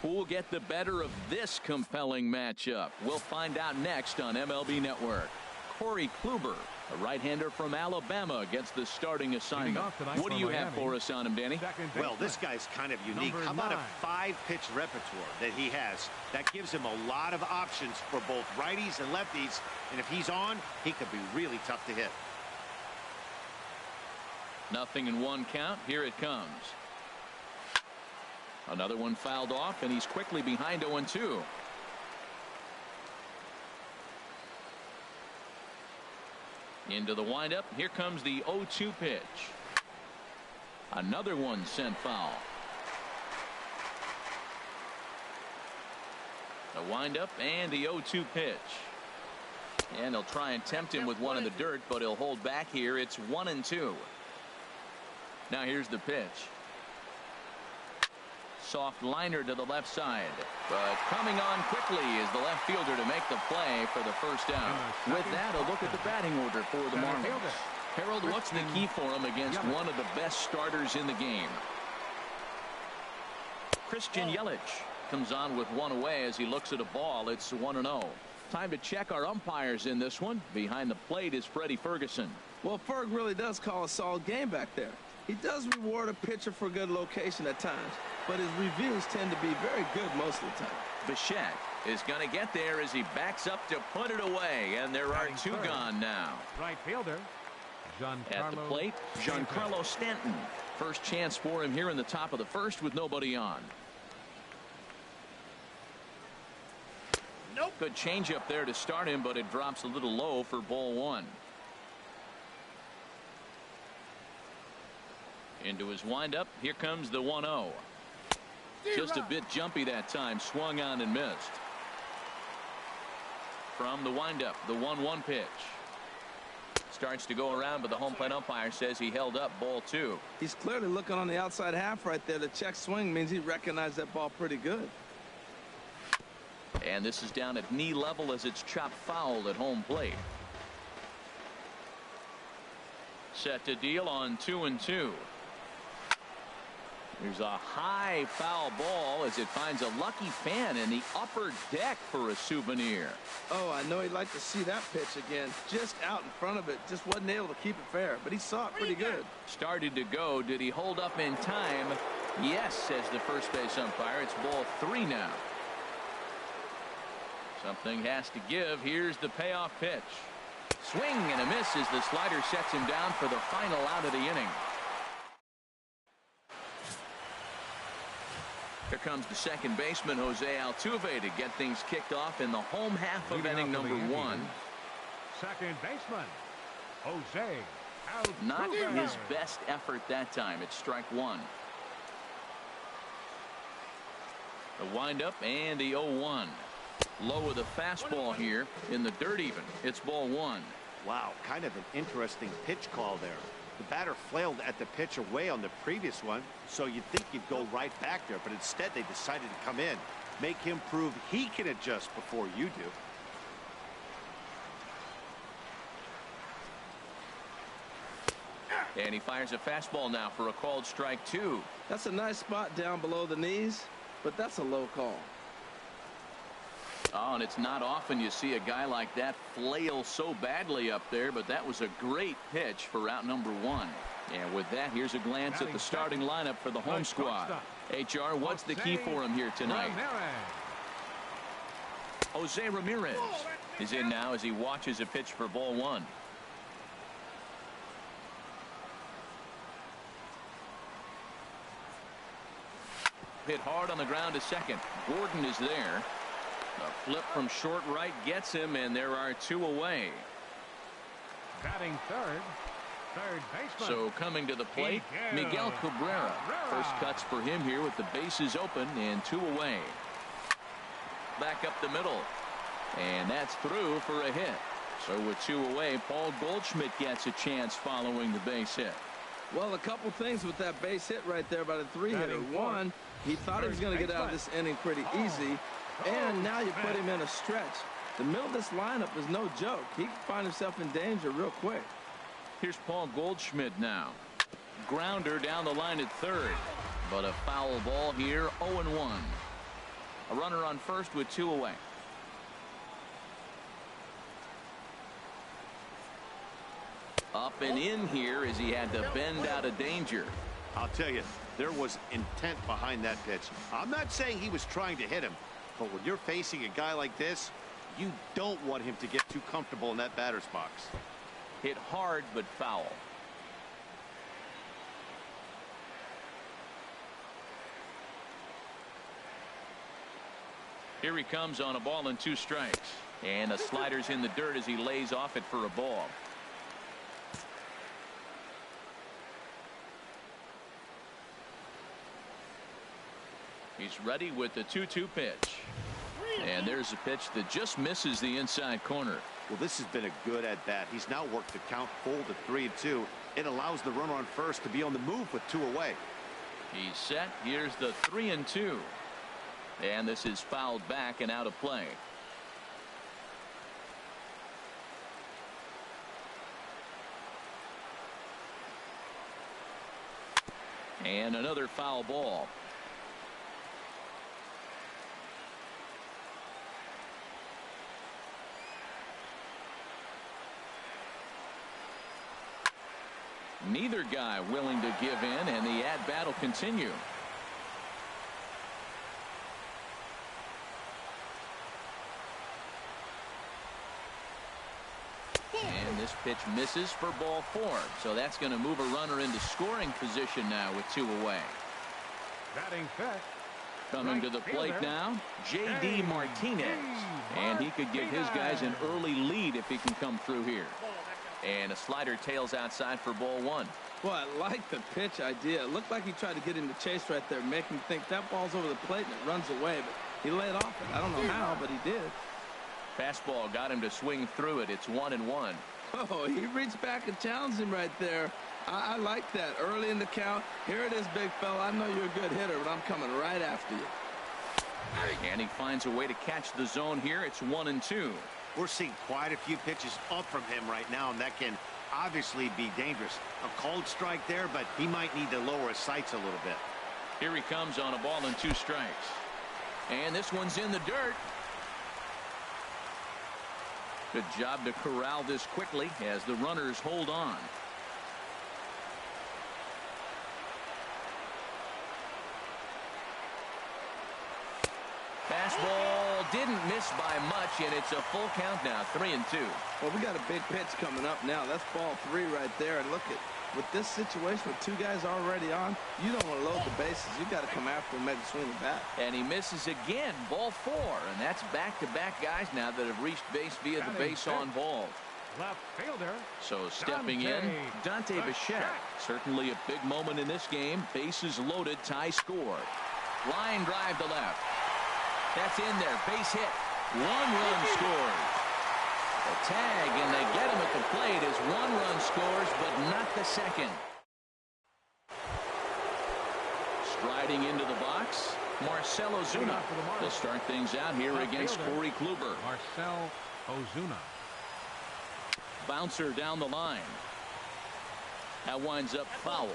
Who will get the better of this compelling matchup? We'll find out next on MLB Network. Corey Kluber, a right-hander from Alabama, gets the starting assignment. What do you have for us on him, Danny? Well, this guy's kind of unique. How about a 5-pitch repertoire that he has? That gives him a lot of options for both righties and lefties. And if he's on, he could be really tough to hit. 0-1 count. Here it comes. Another one fouled off, and he's quickly behind 0-2. Into the windup. Here comes the 0-2 pitch. Another one sent foul. The windup and the 0-2 pitch. And he'll try and tempt him with one in the dirt, but he'll hold back here. It's 1-2. Now here's the pitch. Soft liner to the left side, but coming on quickly is the left fielder to make the play for the first out. With that, a look at the batting order for the Marlins. Harold, what's the key for him against one of the best starters in the game? Christian Yelich comes on with one away as he looks at a ball. It's 1-0. Time to check our umpires in this one. Behind the plate is Freddie Ferguson. Well, Ferg really does call a solid game back there. He does reward a pitcher for good location at times, but his reviews tend to be very good most of the time. Bichette is going to get there as he backs up to put it away, and there are two gone now. Right fielder, at the plate, Giancarlo Stanton. First chance for him here in the top of the first with nobody on. Nope. Good changeup there to start him, but it drops a little low for ball one. Into his windup. Here comes the 1-0. Just a bit jumpy that time. Swung on and missed. From the windup, the 1-1 pitch. Starts to go around, but the home plate umpire says he held up ball two. He's clearly looking on the outside half right there. The check swing means he recognized that ball pretty good. And this is down at knee level as it's chopped foul at home plate. Set to deal on 2-2. There's a high foul ball as it finds a lucky fan in the upper deck for a souvenir. Oh, I know he'd like to see that pitch again. Just out in front of it. Just wasn't able to keep it fair, but he saw it pretty good. Started to go. Did he hold up in time? Yes, says the first base umpire. It's ball three now. Something has to give. Here's the payoff pitch. Swing and a miss as the slider sets him down for the final out of the inning. Here comes the second baseman, Jose Altuve, to get things kicked off in the home half of inning number one. Second baseman, Jose Altuve. Not his best effort that time. It's strike one. The windup and the 0-1. Low with a fastball here in the dirt even. It's ball one. Wow, kind of an interesting pitch call there. The batter flailed at the pitch away on the previous one, so you'd think he'd go right back there, but instead they decided to come in, make him prove he can adjust before you do. And he fires a fastball now for a called strike two. That's a nice spot down below the knees, but that's a low call. Oh, and it's not often you see a guy like that flail so badly up there, but that was a great pitch for out number one. And with that, here's a glance at the starting lineup for the home squad. HR, what's the key for him here tonight? Jose Ramirez is in now as he watches a pitch for ball one. Hit hard on the ground to second. Gordon is there. A flip from short right gets him, and there are two away. Batting third baseman. So coming to the plate, Miguel Cabrera. First cuts for him here with the bases open and two away. Back up the middle, and that's through for a hit. So with two away, Paul Goldschmidt gets a chance following the base hit. Well, a couple things with that base hit right there by the three-hitter. One, he thought he was going to get out of this inning pretty easy. And now you put him in a stretch. The middle of this lineup is no joke. He can find himself in danger real quick. Here's Paul Goldschmidt now. Grounder down the line at third. But a foul ball here, 0-1. A runner on first with two away. Up and in here as he had to bend out of danger. I'll tell you, there was intent behind that pitch. I'm not saying he was trying to hit him. But when you're facing a guy like this, you don't want him to get too comfortable in that batter's box. Hit hard but foul. Here he comes on a ball and two strikes. And a slider's in the dirt as he lays off it for a ball. He's ready with the 2-2 pitch. And there's a pitch that just misses the inside corner. Well, this has been a good at-bat. He's now worked the count full to 3-2. It allows the runner on first to be on the move with two away. He's set. Here's the 3-2. And this is fouled back and out of play. And another foul ball. Neither guy willing to give in, and the at-bat will continue. Pitch misses for ball 4. So that's going to move a runner into scoring position now with 2 away. Batting fifth. Coming to the plate now, J.D. Martinez. And he could give his guys an early lead if he can come through here. And a slider tails outside for ball 1. Well, I like the pitch idea. It looked like he tried to get him to chase right there, make him think that ball's over the plate and it runs away. But he laid off it. I don't know how, but he did. Fastball got him to swing through it. It's 1-1. Oh, he reached back and challenged him right there. I like that. Early in the count. Here it is, big fella. I know you're a good hitter, but I'm coming right after you. And he finds a way to catch the zone here. It's 1-2. We're seeing quite a few pitches up from him right now, and that can obviously be dangerous. A called strike there, but he might need to lower his sights a little bit. Here he comes on a ball and 2 strikes. And this one's in the dirt. Good job to corral this quickly as the runners hold on. Fastball didn't miss by much, and it's a full count now, 3-2. Well, we got a big pitch coming up now. That's ball 3 right there. And look at, with this situation with 2 guys already on, you don't want to load the bases. You got to come after him, make a swing back. And he misses again, ball 4. And that's back-to-back guys now that have reached base via the base on balls. Left fielder. So stepping in, Dante Bichette. Certainly a big moment in this game. Bases loaded, tie score. Line drive to left. That's in there, base hit. 1 run scores. A tag, and they get him at the plate as 1 run scores, but not the second. Striding into the box, Marcell Ozuna. They'll start things out here against Corey Kluber. Marcell Ozuna. Bouncer down the line. That winds up foul.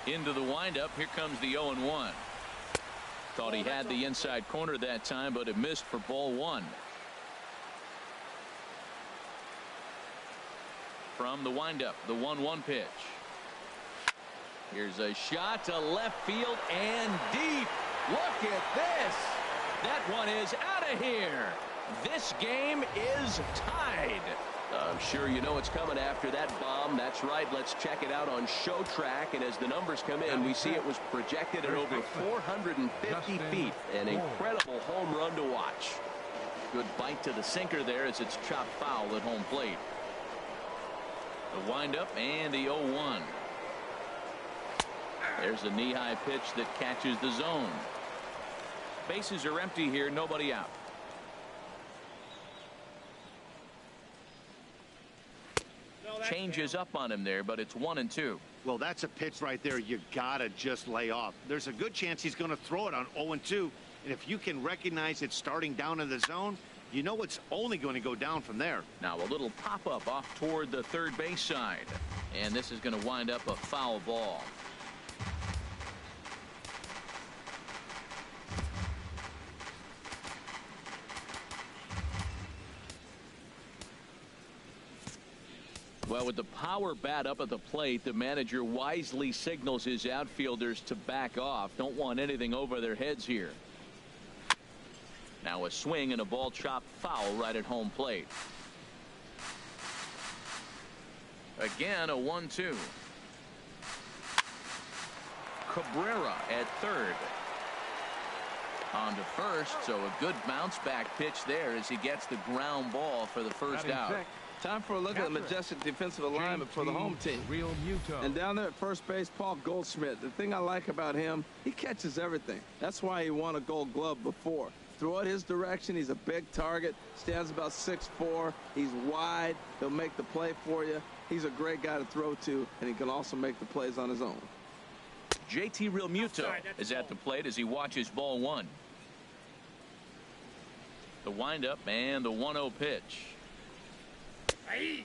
Into the windup. Here comes the 0-1. Thought he had the inside corner that time, but it missed for ball 1. From the windup, the 1-1 pitch. Here's a shot to left field and deep. Look at this. That one is out of here. This game is tied. I'm sure you know it's coming after that bomb. That's right. Let's check it out on Show Track. And as the numbers come in, we see it was projected at over 450 feet. An incredible home run to watch. Good bite to the sinker there as it's chopped foul at home plate. The windup and the 0-1. There's a knee-high pitch that catches the zone. Bases are empty here. Nobody out. Changes up on him there, but it's 1-2. Well, that's a pitch right there you gotta just lay off. There's a good chance he's going to throw it on 0-2, and if you can recognize it starting down in the zone, you know it's only going to go down from there. Now a little pop-up off toward the third base side, and this is going to wind up a foul ball. Well, with the power bat up at the plate, the manager wisely signals his outfielders to back off. Don't want anything over their heads here. Now a swing and a ball chopped foul right at home plate. Again, a 1-2. Cabrera at third. On to first, so a good bounce back pitch there as he gets the ground ball for the first out. Time for a look at the majestic defensive alignment for the home team. And down there at first base, Paul Goldschmidt. The thing I like about him, he catches everything. That's why he won a Gold Glove before. Throw it his direction. He's a big target. Stands about 6'4". He's wide. He'll make the play for you. He's a great guy to throw to, and he can also make the plays on his own. JT Realmuto is at the plate as he watches ball 1. The windup and the 1-0 pitch.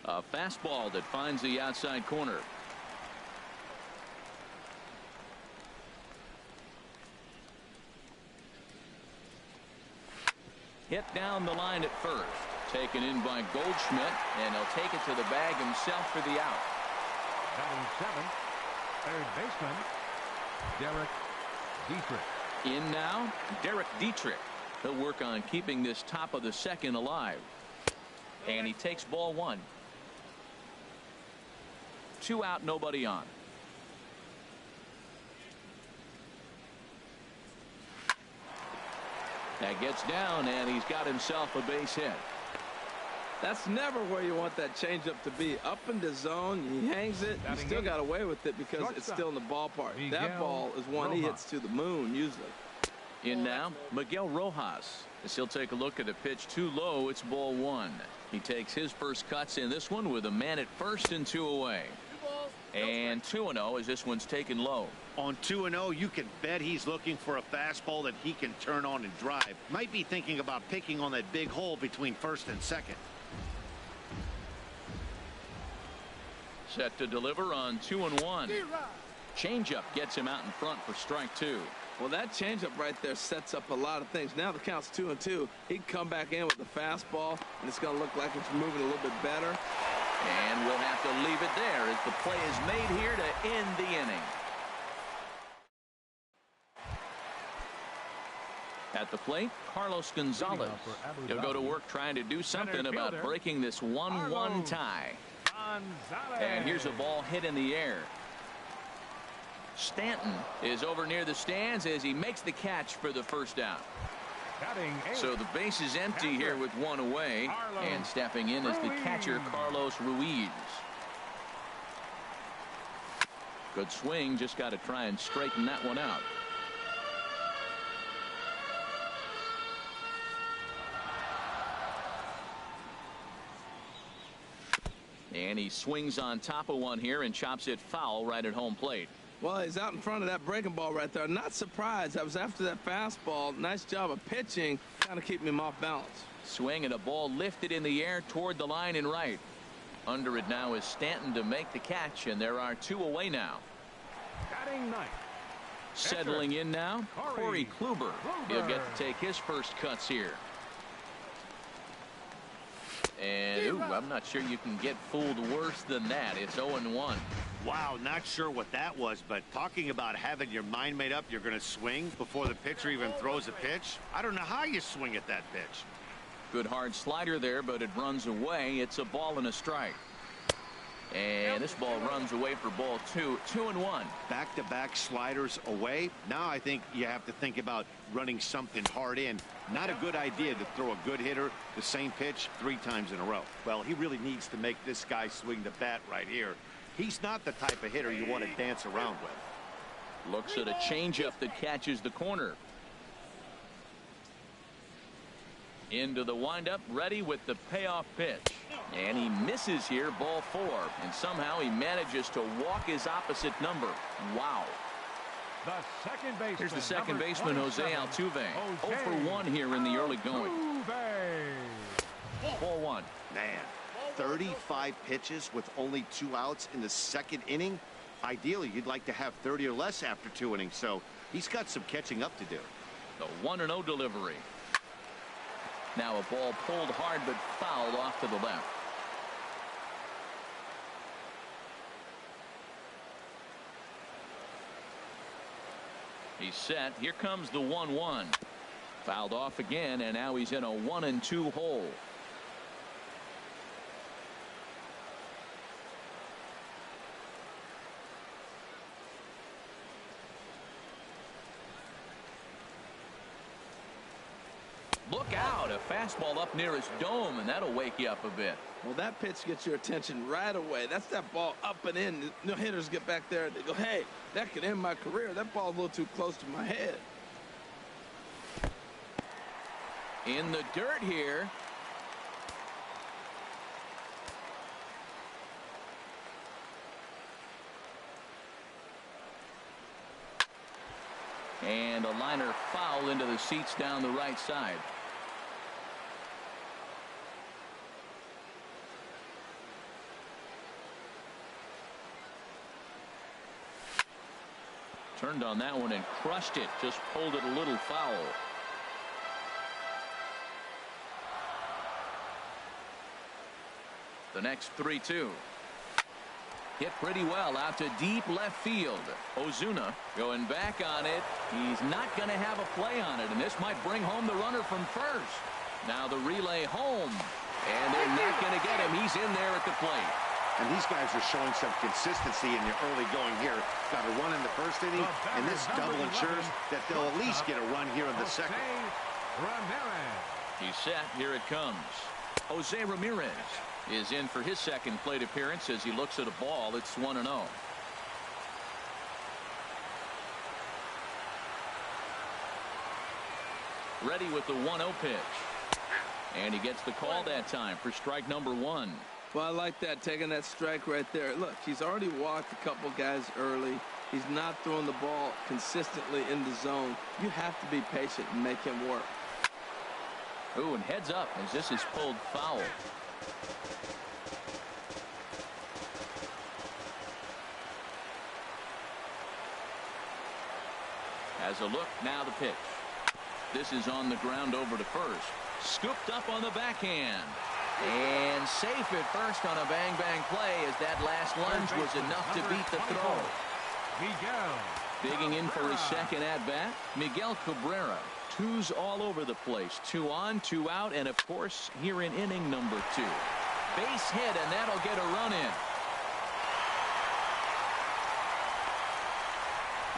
A fastball that finds the outside corner. Hit down the line at first. Taken in by Goldschmidt, and he'll take it to the bag himself for the out. Batting 7th, third baseman, Derek Dietrich. In now, Derek Dietrich. He'll work on keeping this top of the second alive. And he takes ball one. 2 out, nobody on. That gets down, and he's got himself a base hit. That's never where you want that changeup to be. Up in the zone, he hangs it. He still got away with it because it's still in the ballpark. That ball is one he hits to the moon usually. In now, Miguel Rojas. As he'll take a look at a pitch too low, it's ball one. He takes his first cuts in this one with a man at first and 2 away. And 2-0 as this one's taken low. On 2-0, you can bet he's looking for a fastball that he can turn on and drive. Might be thinking about picking on that big hole between first and second. Set to deliver on 2-1. Changeup gets him out in front for strike 2. Well, that changeup right there sets up a lot of things. Now the count's 2-2. He can come back in with the fastball, and it's going to look like it's moving a little bit better. And we'll have to leave it there as the play is made here to end the inning. At the plate, Carlos Gonzalez. He'll go to work trying to do something about breaking this 1-1 tie. And here's a ball hit in the air. Stanton is over near the stands as he makes the catch for the first out. So the base is empty here with 1 away, and stepping in is the catcher Carlos Ruiz. Good swing, just got to try and straighten that one out. And he swings on top of one here and chops it foul right at home plate. Well, he's out in front of that breaking ball right there. Not surprised. I was after that fastball. Nice job of pitching, kind of keeping him off balance. Swing and a ball lifted in the air toward the line and right. Under it now is Stanton to make the catch, and there are 2 away now. Batting ninth. Settling in now, Corey Kluber. He'll get to take his first cuts here. And I'm not sure you can get fooled worse than that. It's 0-1. Wow, not sure what that was, but talking about having your mind made up you're going to swing before the pitcher even throws a pitch. I don't know how you swing at that pitch. Good hard slider there, but it runs away. It's a ball and a strike. And this ball runs away for ball 2. 2-1. Back-to-back sliders away. Now I think you have to think about running something hard in. Not a good idea to throw a good hitter the same pitch 3 times in a row. Well, he really needs to make this guy swing the bat right here. He's not the type of hitter you want to dance around with. Looks at a changeup that catches the corner. Into the windup, ready with the payoff pitch. And he misses here, ball 4. And somehow he manages to walk his opposite number. Wow. Here's the second baseman, Jose Altuve. 0 for 1 here in the early going. Ball 1. Man, 35 pitches with only 2 outs in the second inning. Ideally, you'd like to have 30 or less after 2 innings, so he's got some catching up to do. The 1-0 delivery. Now a ball pulled hard but fouled off to the left. He's set. Here comes the 1-1. Fouled off again, and now he's in a 1-2 hole. Look out, a fastball up near his dome, and that'll wake you up a bit. Well, that pitch gets your attention right away. That's that ball up and in. No hitters get back there. They go, hey, that could end my career. That ball's a little too close to my head. In the dirt here. And a liner foul into the seats down the right side. Turned on that one and crushed it. Just pulled it a little foul. The next 3-2. Hit pretty well out to deep left field. Ozuna going back on it. He's not going to have a play on it, and this might bring home the runner from first. Now the relay home, and they're not going to get him. He's in there at the plate. And these guys are showing some consistency in the early going here. Got a run in the first inning, and this double ensures that they'll at least get a run here in the second. He's set. Here it comes. Jose Ramirez is in for his second plate appearance as he looks at a ball. It's 1-0. Ready with the 1-0 pitch. And he gets the call that time for strike number 1. Well, I like that, taking that strike right there. Look, he's already walked a couple guys early. He's not throwing the ball consistently in the zone. You have to be patient and make him work. Ooh, and heads up as this is pulled foul. As a look, now the pitch. This is on the ground over to first. Scooped up on the backhand. And safe at first on a bang-bang play as that last lunge was enough to beat the throw. Digging in for his second at-bat, Miguel Cabrera. Twos all over the place. 2 on, 2 out, and of course here in inning number 2. Base hit, and that'll get a run in.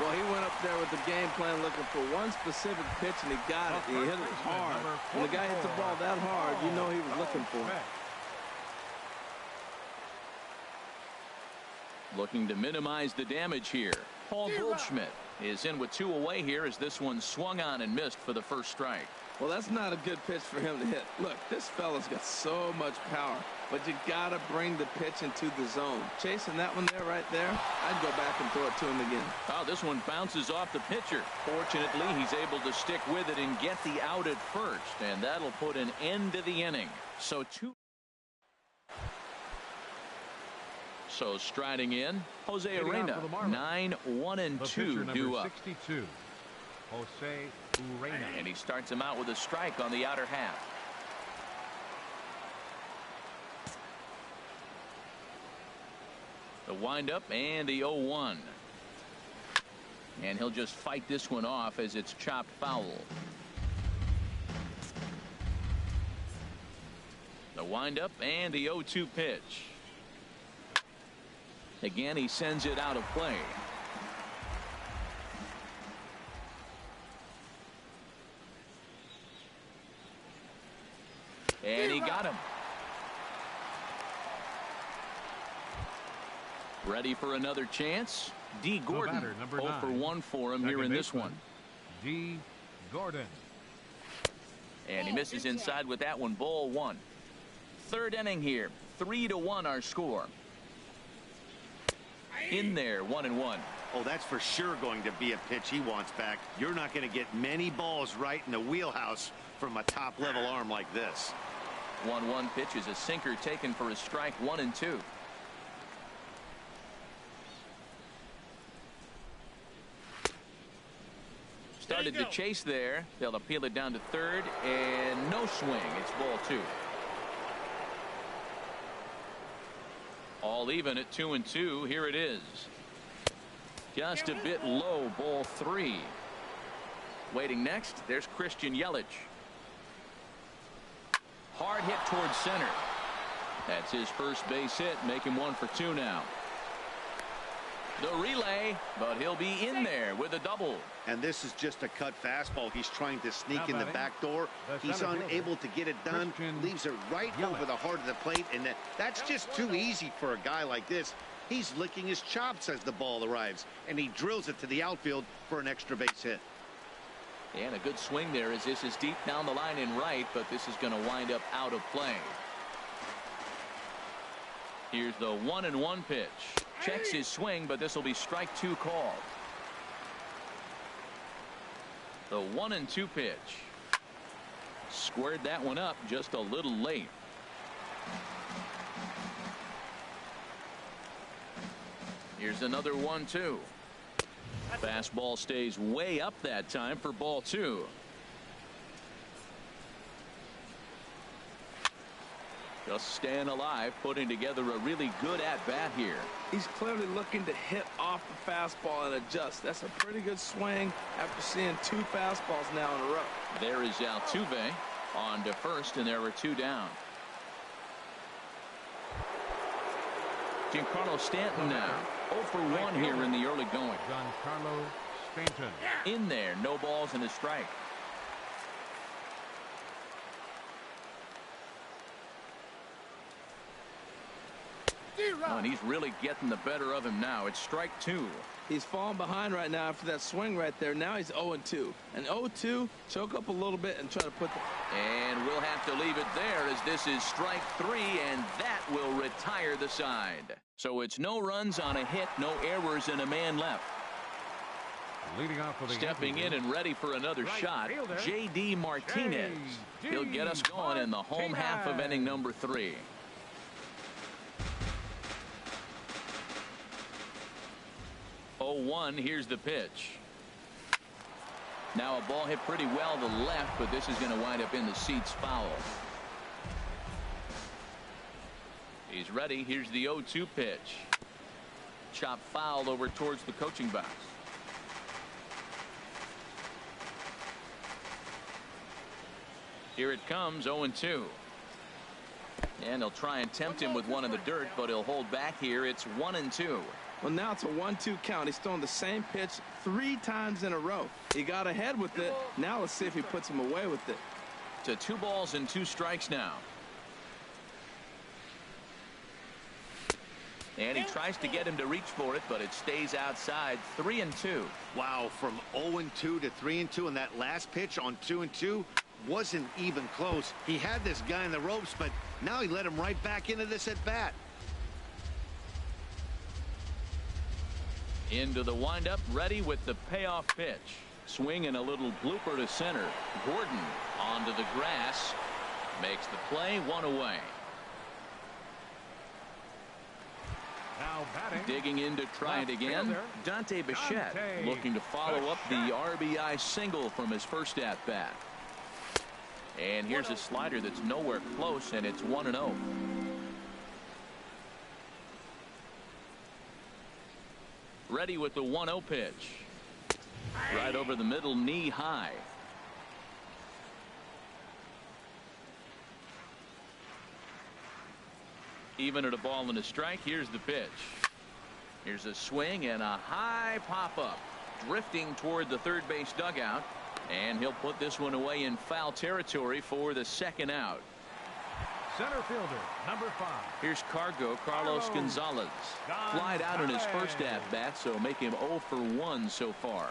Well, he went up there with the game plan looking for one specific pitch, and he got it. He hit it hard. When the guy hits the ball that hard, you know he was looking for it. Looking to minimize the damage here. Paul Goldschmidt is in with 2 away here as this one swung on and missed for the first strike. Well, that's not a good pitch for him to hit. Look, this fella's got so much power, but you got to bring the pitch into the zone. Chasing that one there, right there, I'd go back and throw it to him again. Oh, this one bounces off the pitcher. Fortunately, he's able to stick with it and get the out at first, and that'll put an end to the inning. So striding in, Jose Arena, 9-1-2 due up. 62. Jose Urena. And he starts him out with a strike on the outer half. The windup and the 0-1. And he'll just fight this one off as it's chopped foul. The windup and the 0-2 pitch. Again, he sends it out of play. And he got him. Ready for another chance. D. Gordon, 0 for 1 for him here in this one. D. Gordon. And he misses inside with that one. Ball 1. Third inning here. 3-1 our score. In there, 1-1. Oh, that's for sure going to be a pitch he wants back. You're not going to get many balls right in the wheelhouse from a top-level arm like this. 1-1 pitch is a sinker taken for a strike. 1-2. Started to chase there. They'll appeal it down to third, and no swing. It's ball 2. All even at 2-2. Here it is. Just a bit low. Ball 3. Waiting next, there's Christian Yelich. Hard hit towards center. That's his first base hit. Make him 1 for 2 now. The relay, but he'll be in there with a double. And this is just a cut fastball. He's trying to sneak in the back door. He's unable to get it done. Leaves it right over the heart of the plate, and that's just too easy for a guy like this. He's licking his chops as the ball arrives, and he drills it to the outfield for an extra base hit. And a good swing there as this is deep down the line in right, but this is going to wind up out of play. Here's the 1-1 pitch. Checks his swing, but this will be strike 2 called. The 1-2 pitch. Squared that one up just a little late. Here's another 1-2. Fastball stays way up that time for ball 2. Just staying alive, putting together a really good at-bat here. He's clearly looking to hit off the fastball and adjust. That's a pretty good swing after seeing 2 fastballs now in a row. There is Altuve on to first, and there were 2 down. Giancarlo Stanton now 0 for 1 here in the early going. Giancarlo Stanton. In there, no balls and a strike. Oh, and he's really getting the better of him now. It's strike 2. He's falling behind right now after that swing right there. Now he's 0-2. And 0-2, choke up a little bit and try to put the... And we'll have to leave it there as this is strike 3, and that will retire the side. So it's no runs on a hit, no errors, and a man left. Leading off for the Stepping in and ready for another shot, J.D. Martinez. He'll get us going in the home half of inning number 3. Here's the pitch. Now a ball hit pretty well to left, but this is going to wind up in the seats foul. He's ready. Here's the 0-2 pitch. Chop foul over towards the coaching box. Here it comes, 0-2. And they'll try and tempt him with one in the dirt, but he'll hold back here. It's 1-2. Well, now it's a 1-2 count. He's throwing the same pitch 3 times in a row. He got ahead with it. Now let's see if he puts him away with it. To 2 balls and 2 strikes now. And he tries to get him to reach for it, but it stays outside. 3-2. Wow, from 0-2 to 3-2, and that last pitch on 2-2 wasn't even close. He had this guy in the ropes, but now he let him right back into this at bat. Into the windup, ready with the payoff pitch. Swing and a little blooper to center. Gordon onto the grass. Makes the play, 1 away. Now batting. Digging in to try it again. Dante Bichette looking to follow up the RBI single from his first at-bat. And here's a slider that's nowhere close, and it's 1-0. Ready with the 1-0 pitch. Right over the middle, knee high. Even at a ball and a strike, here's the pitch. Here's a swing and a high pop-up. Drifting toward the third base dugout. And he'll put this one away in foul territory for the 2nd out. Center fielder, number 5. Here's Carlos Gonzalez. Flied out in his first at-bat, so make him 0 for 1 so far.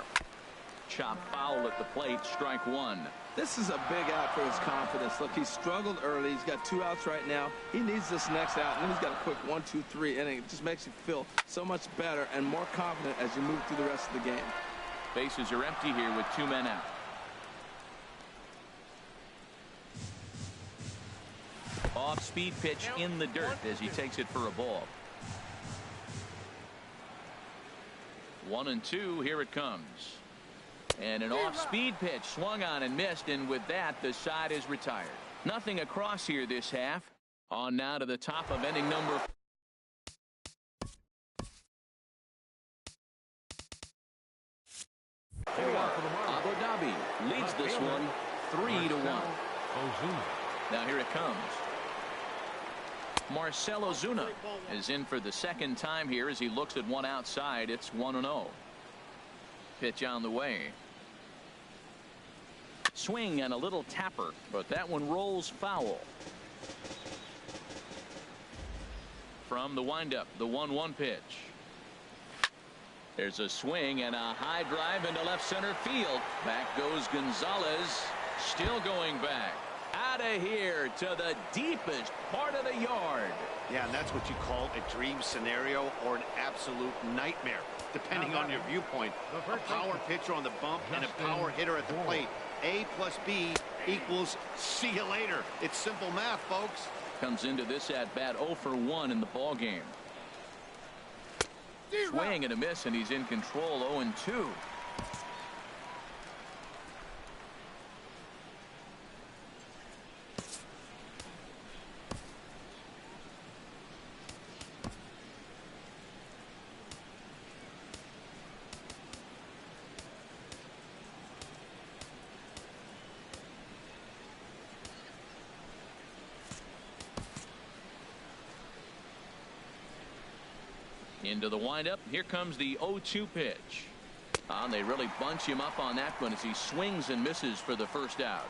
Chop foul at the plate, strike 1. This is a big out for his confidence. Look, he's struggled early. He's got 2 outs right now. He needs this next out, and then he's got a quick 1, 2, 3 inning. It just makes you feel so much better and more confident as you move through the rest of the game. Bases are empty here with 2 men out. Off-speed pitch in the dirt as he takes it for a ball. 1-2. Here it comes. And an off-speed pitch swung on and missed, and with that the side is retired. Nothing across here this half. On now to the top of inning number 4. Abu Dhabi leads this one 3-1. Now here it comes. Marcell Ozuna is in for the 2nd time here as he looks at one outside. It's 1-0. Pitch on the way. Swing and a little tapper, but that one rolls foul. From the windup, the 1-1 pitch. There's a swing and a high drive into left center field. Back goes Gonzalez. Still going back. Out of here to the deepest part of the yard. Yeah, and that's what you call a dream scenario or an absolute nightmare, depending on your viewpoint. A power pitcher on the bump and a power hitter at the plate. A plus B equals see you later. It's simple math, folks. Comes into this at bat 0 for 1 in the ball game. Swing and a miss, and he's in control. 0-2. Into the windup. Here comes the 0-2 pitch. And they really bunch him up on that one as he swings and misses for the first out.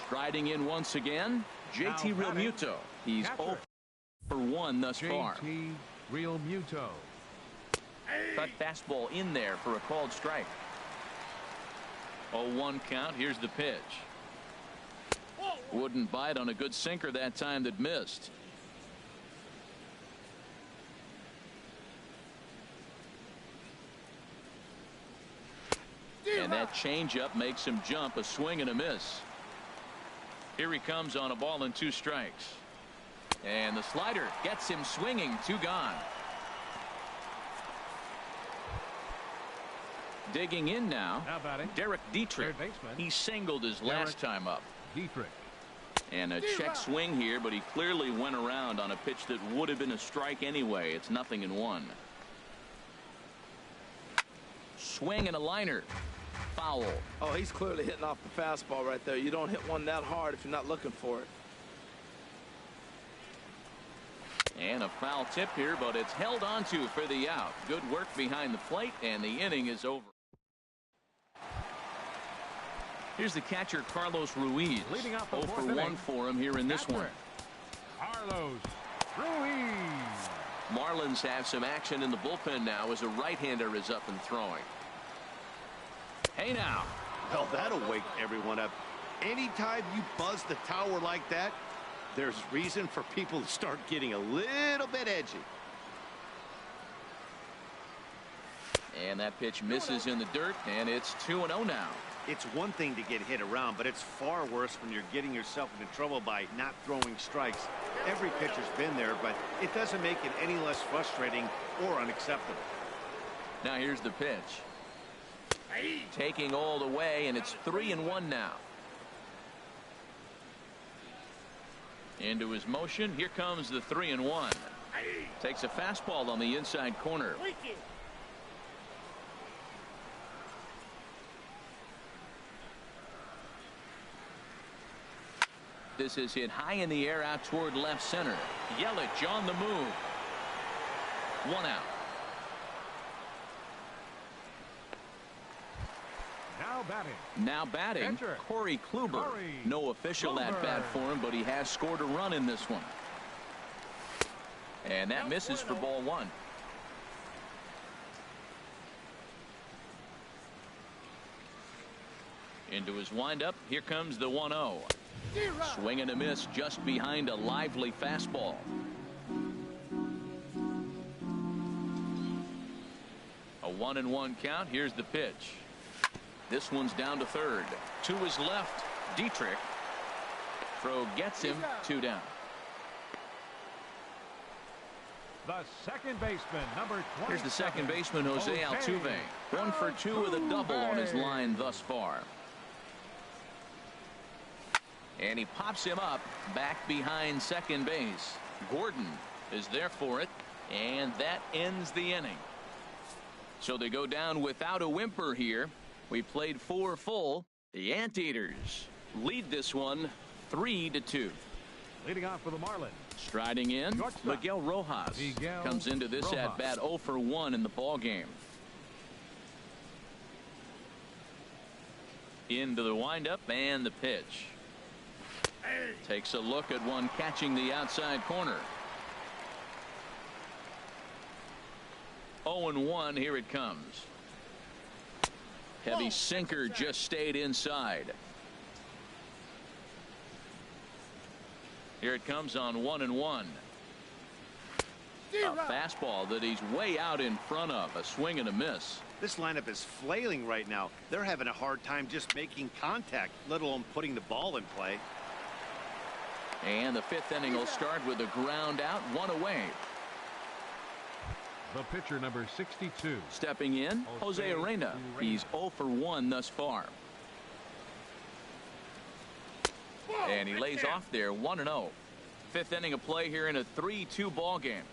Striding in once again, JT Realmuto. He's 0 for 1 thus far. JT Realmuto. Cut fastball in there for a called strike. 0-1 count. Here's the pitch. Wouldn't bite on a good sinker that time that missed. And that changeup makes him jump. A swing and a miss. Here he comes on a ball and 2 strikes. And the slider gets him swinging. 2 gone. Digging in now, Derek Dietrich. He singled his last time up. Dietrich. And a check swing here, but he clearly went around on a pitch that would have been a strike anyway. It's 0-1. Swing and a liner. Foul. Oh, he's clearly hitting off the fastball right there. You don't hit one that hard if you're not looking for it. And a foul tip here, but it's held onto for the out. Good work behind the plate, and the inning is over. Here's the catcher, Carlos Ruiz. Leading off the 0 for 1 for him here in this one. Carlos Ruiz. Marlins have some action in the bullpen now as a right-hander is up and throwing. Hey now. Well, that'll wake everyone up. Anytime you buzz the tower like that, there's reason for people to start getting a little bit edgy. And that pitch misses in the dirt, and it's 2-0 now. It's one thing to get hit around, but it's far worse when you're getting yourself into trouble by not throwing strikes. Every pitcher's been there, but it doesn't make it any less frustrating or unacceptable. Now here's the pitch. Taking all the way, and it's 3-1 now. Into his motion. Here comes the 3-1. Takes a fastball on the inside corner. This is hit high in the air out toward left center. Yelich on the move. 1 out. Now batting, Corey Kluber. No official at bat for him, but he has scored a run in this one. And that misses for ball 1. Into his windup. Here comes the 1-0. Swing and a miss just behind a lively fastball. A 1-1 count. Here's the pitch. This one's down to third. To his left, Dietrich. Throw gets him. 2 down. The second baseman, number 20. Here's the second baseman, Jose Altuve. 1 for 2 with a double on his line thus far. And he pops him up back behind second base. Gordon is there for it, and that ends the inning. So they go down without a whimper here. We played 4 full. The Anteaters lead this one 3-2. Leading off for the Marlins. Striding in, Miguel Rojas comes into this at bat 0 for 1 in the ball game. Into the windup and the pitch. Takes a look at one catching the outside corner. 0-1. Here it comes. Heavy sinker just stayed inside. Here it comes on 1-1. A fastball that he's way out in front of. A swing and a miss. This lineup is flailing right now. They're having a hard time just making contact, let alone putting the ball in play. And the 5th inning will start with a ground out, 1 away. The pitcher, number 62. Stepping in, Jose Arena. He's 0 for 1 thus far. And he lays off there, 1-0. 5th inning of play here in a 3-2 ball game.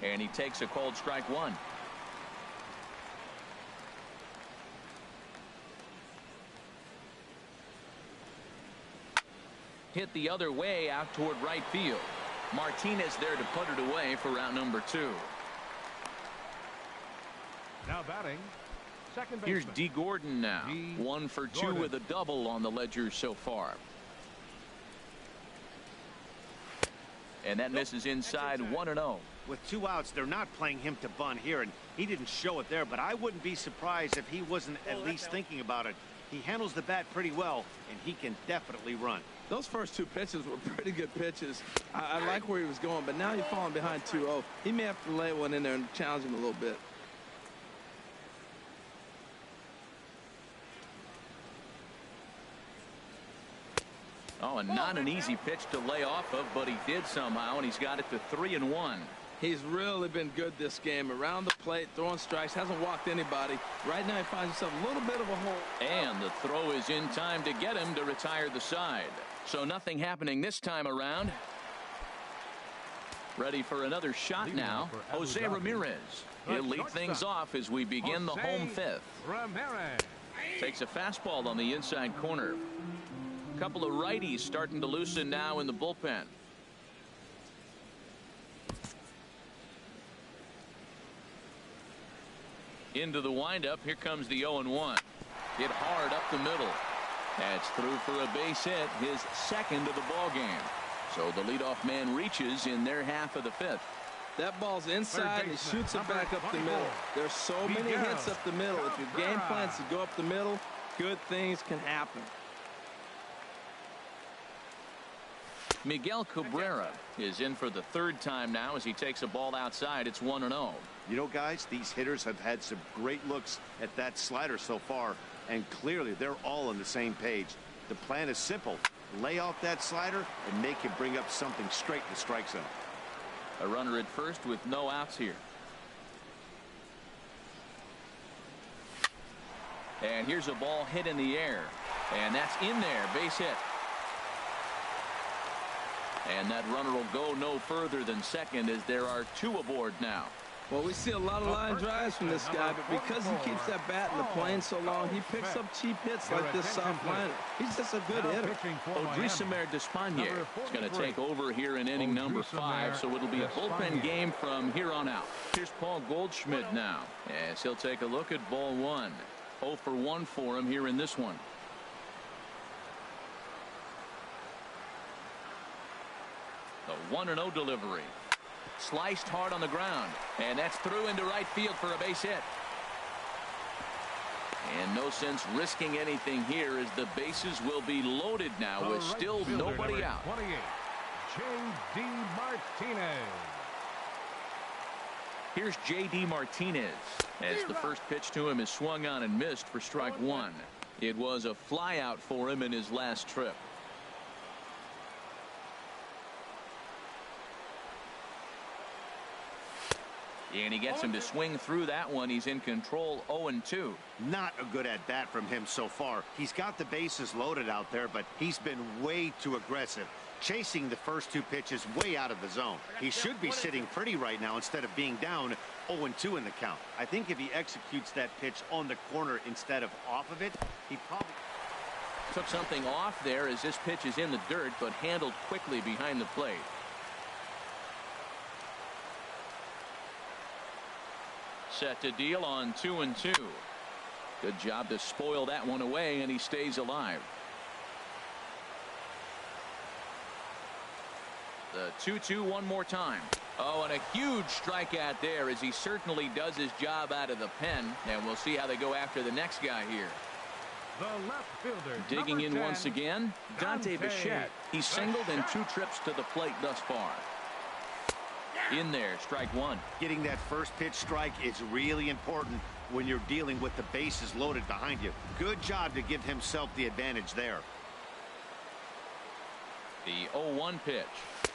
And he takes a cold strike 1. hit the other way out toward right field. Martinez there to put it away for out number 2. Now batting, second baseman. Here's D. Gordon now. 1 for 2 with a double on the ledger so far. And that misses inside 1-0. With 2 outs, they're not playing him to bunt here, and he didn't show it there, but I wouldn't be surprised if he wasn't at least thinking about it. He handles the bat pretty well, and he can definitely run. Those first 2 pitches were pretty good pitches. I like where he was going, but now you're falling behind 2-0. He may have to lay one in there and challenge him a little bit. Oh, and not an easy pitch to lay off of, but he did somehow, and he's got it to 3-1. He's really been good this game. Around the plate, throwing strikes, hasn't walked anybody. Right now he finds himself a little bit of a hole. And the throw is in time to get him to retire the side. So nothing happening this time around. Ready for another shot now, Jose Ramirez. He'll lead things off as we begin the home 5th. Ramirez Takes a fastball on the inside corner. Couple of righties starting to loosen now in the bullpen. Into the windup. Here comes the 0-1. Hit hard up the middle. That's through for a base hit, his second of the ball game. So the leadoff man reaches in their half of the 5th. That ball's inside and he shoots it back up the middle. There's so many hits up the middle. If your game plans to go up the middle, good things can happen. Miguel Cabrera is in for the 3rd time now as he takes a ball outside. It's 1-0. You know, guys, these hitters have had some great looks at that slider so far, and clearly they're all on the same page. The plan is simple. Lay off that slider and make him bring up something straight in the strike zone. A runner at first with no outs here. And here's a ball hit in the air. And that's in there. Base hit. And that runner will go no further than second as there are 2 aboard now. Well, we see a lot of line drives from this guy, but because he keeps that bat in the plane so long, he picks up cheap hits like this soft liner. He's just a good hitter. Odrisamer Despaigne is going to take over here in inning number 5, so it'll be a bullpen game from here on out. Here's Paul Goldschmidt now, as he'll take a look at ball 1. 0 for 1 for him here in this one. The 1-0 delivery. Sliced hard on the ground, and that's through into right field for a base hit. And no sense risking anything here as the bases will be loaded now with still nobody out. 28, J.D. Martinez. Here's J.D. Martinez as the first pitch to him is swung on and missed for strike 1. It was a fly out for him in his last trip. And he gets him to swing through that one. He's in control. 0-2. Not a good at bat from him so far. He's got the bases loaded out there, but he's been way too aggressive, chasing the first 2 pitches way out of the zone. He should be sitting pretty right now instead of being down 0-2 in the count. I think if he executes that pitch on the corner instead of off of it, he probably took something off there as this pitch is in the dirt, but handled quickly behind the plate. Set to deal on 2-2. Good job to spoil that one away, and he stays alive. The 2-2 one more time. Oh, and a huge strikeout there as he certainly does his job out of the pen, and we'll see how they go after the next guy here. The left fielder, digging in 10, once again, Dante Bichette. He's singled in 2 trips to the plate thus far. In there, strike 1. Getting that first pitch strike is really important when you're dealing with the bases loaded behind you. Good job to give himself the advantage there. The 0-1 pitch.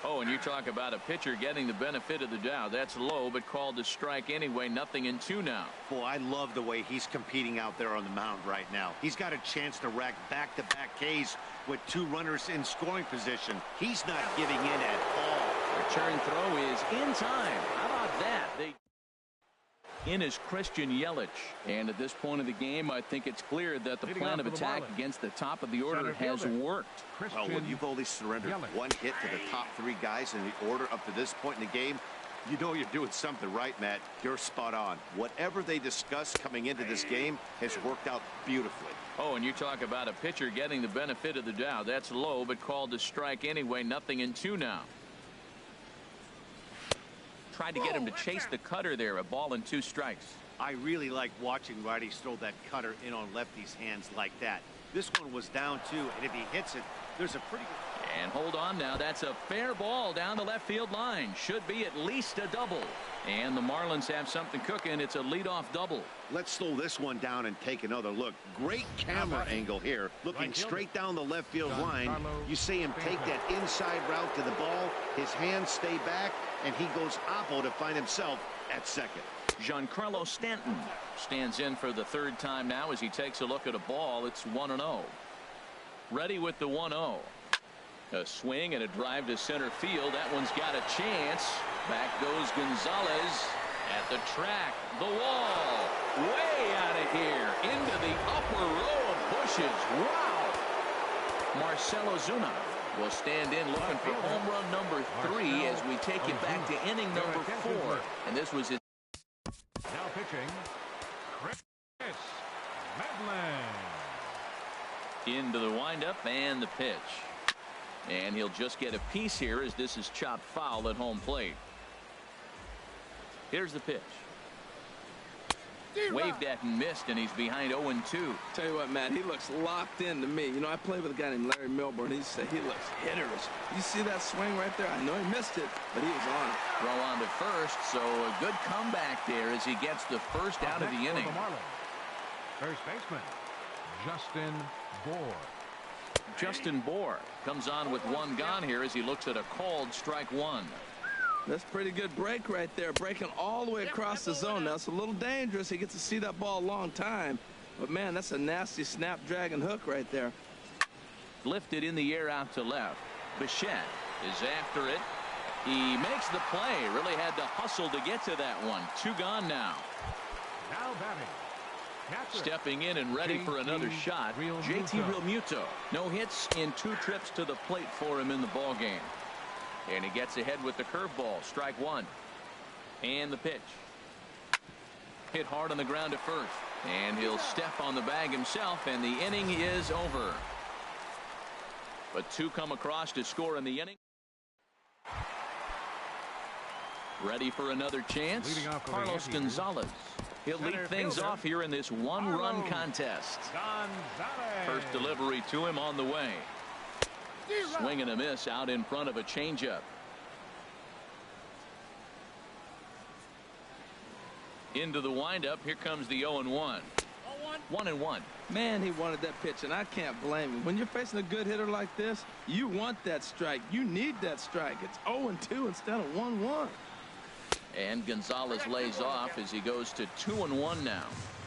Oh, and you talk about a pitcher getting the benefit of the doubt. That's low, but called to strike anyway. 0-2 now. Boy, I love the way he's competing out there on the mound right now. He's got a chance to rack back-to-back Ks with 2 runners in scoring position. He's not giving in at all. Return throw is in time. How about that? In is Christian Yelich. And at this point of the game, I think it's clear that the plan of attack against the top of the order has worked. Well, when you've only surrendered one hit to the top 3 guys in the order up to this point in the game, you know you're doing something right, Matt. You're spot on. Whatever they discussed coming into this game has worked out beautifully. Oh, and you talk about a pitcher getting the benefit of the doubt. That's low, but called to strike anyway. 0-2 now. Tried to get him to chase the cutter there. A ball and 2 strikes. I really like watching righties throw that cutter in on lefties' hands like that. This one was down 2, and if he hits it, there's a pretty... And hold on now. That's a fair ball down the left field line. Should be at least a double. And the Marlins have something cooking. It's a leadoff double. Let's slow this one down and take another look. Great camera angle here. Looking straight down the left field line. You see him take that inside route to the ball. His hands stay back, and he goes oppo to find himself at second. Giancarlo Stanton stands in for the 3rd time now as he takes a look at a ball. It's 1-0. Ready with the 1-0. A swing and a drive to center field. That one's got a chance. Back goes Gonzalez at the track. The wall. Way out of here. Into the upper row of bushes. Wow. Marcell Ozuna will stand in looking for home run number 3 as we take it back to inning number 4. And this was his. Now pitching, Chris Medlin. Into the windup and the pitch. And he'll just get a piece here as this is chopped foul at home plate. Here's the pitch. Waved at and missed, and he's behind 0-2. Tell you what, Matt, he looks locked in to me. You know, I played with a guy named Larry Milburn. He said he looks hitters. You see that swing right there? I know he missed it, but he was on it. Throw on to first, so a good comeback there as he gets the first out of the inning. First baseman, Justin Bour. Justin Bour comes on with 1 gone here as he looks at a called strike 1. That's pretty good break right there, breaking all the way across the zone. Now, it's a little dangerous. He gets to see that ball a long time. But, man, that's a nasty snapdragon hook right there. Lifted in the air out to left. Bichette is after it. He makes the play. Really had to hustle to get to that one. 2 gone now. Now batting. Stepping in and ready for another shot, JT Realmuto. No hits in 2 trips to the plate for him in the ball game. And he gets ahead with the curveball. Strike 1. And the pitch. Hit hard on the ground at first. And he'll step on the bag himself, and the inning is over. But 2 come across to score in the inning. Ready for another chance. Carlos Gonzalez. He'll lead things off here in this 1-run contest. First delivery to him on the way. Swing and a miss out in front of a changeup. Into the windup. Here comes the 0-1. 1-1. Man, he wanted that pitch, and I can't blame him. When you're facing a good hitter like this, you want that strike. You need that strike. It's 0-2 instead of 1-1. And Gonzalez lays off as he goes to 2-1 now.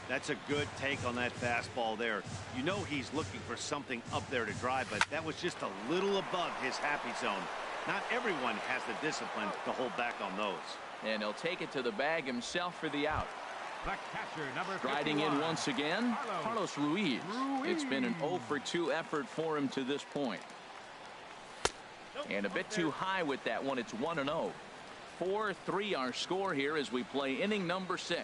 That's a good take on that fastball there. You know he's looking for something up there to drive, but that was just a little above his happy zone. Not everyone has the discipline to hold back on those. And he'll take it to the bag himself for the out. The catcher, number 51. Striding in once again, Carlos Ruiz. It's been an 0-for-2 effort for him to this point. And a bit too high with that one. It's 1-0. 4-3 our score here as we play inning number 6.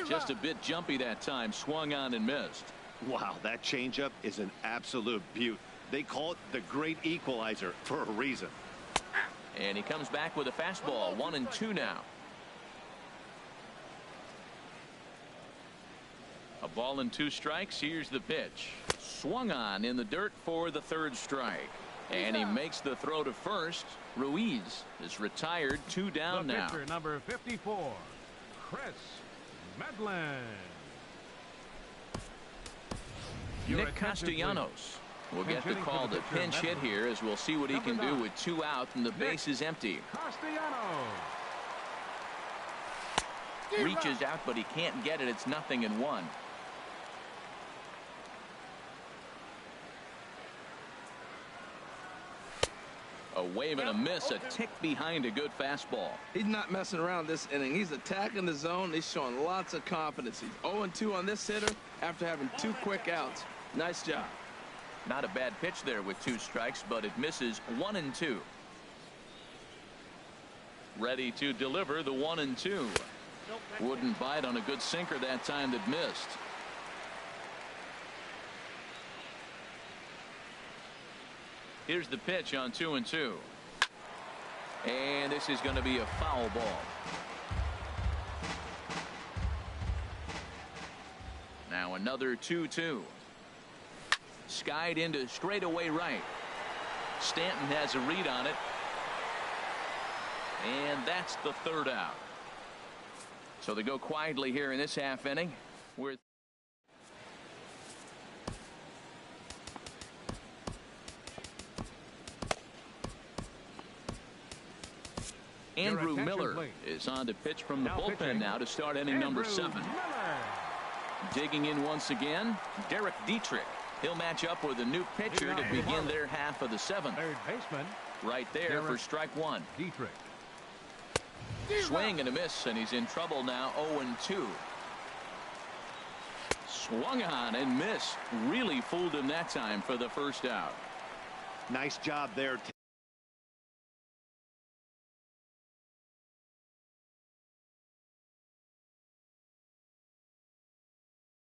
Just a bit jumpy that time. Swung on and missed. Wow, that changeup is an absolute beaut. They call it the great equalizer for a reason. And he comes back with a fastball. 1-2 now. A ball and 2 strikes. Here's the pitch. Swung on in the dirt for the 3rd strike. And he makes the throw to first. Ruiz is retired. 2 down now. The pitcher, number 54, Chris Medlin. Nick Castellanos will get the call to pinch hit here as we'll see what he can do with 2 out and the base is empty. Castellanos. Reaches out, but he can't get it. It's 0-1. A wave and a miss, a tick behind a good fastball. He's not messing around this inning. He's attacking the zone. He's showing lots of confidence. He's 0-2 on this hitter after having 2 quick outs. Nice job. Not a bad pitch there with 2 strikes, but it misses 1-2. Ready to deliver the 1-2. Wouldn't bite on a good sinker that time that missed. Here's the pitch on 2-2. And this is going to be a foul ball. Now another 2-2. Skied into straightaway right. Stanton has a read on it. And that's the 3rd out. So they go quietly here in this half inning. We're Andrew Miller is on to pitch from the bullpen now to start inning number 7. Digging in once again, Derek Dietrich. He'll match up with a new pitcher to begin their half of the 7th. Third baseman. Right there for strike 1. Dietrich. Swing and a miss, and he's in trouble now. 0-2. Swung on and missed. Really fooled him that time for the 1st out. Nice job there.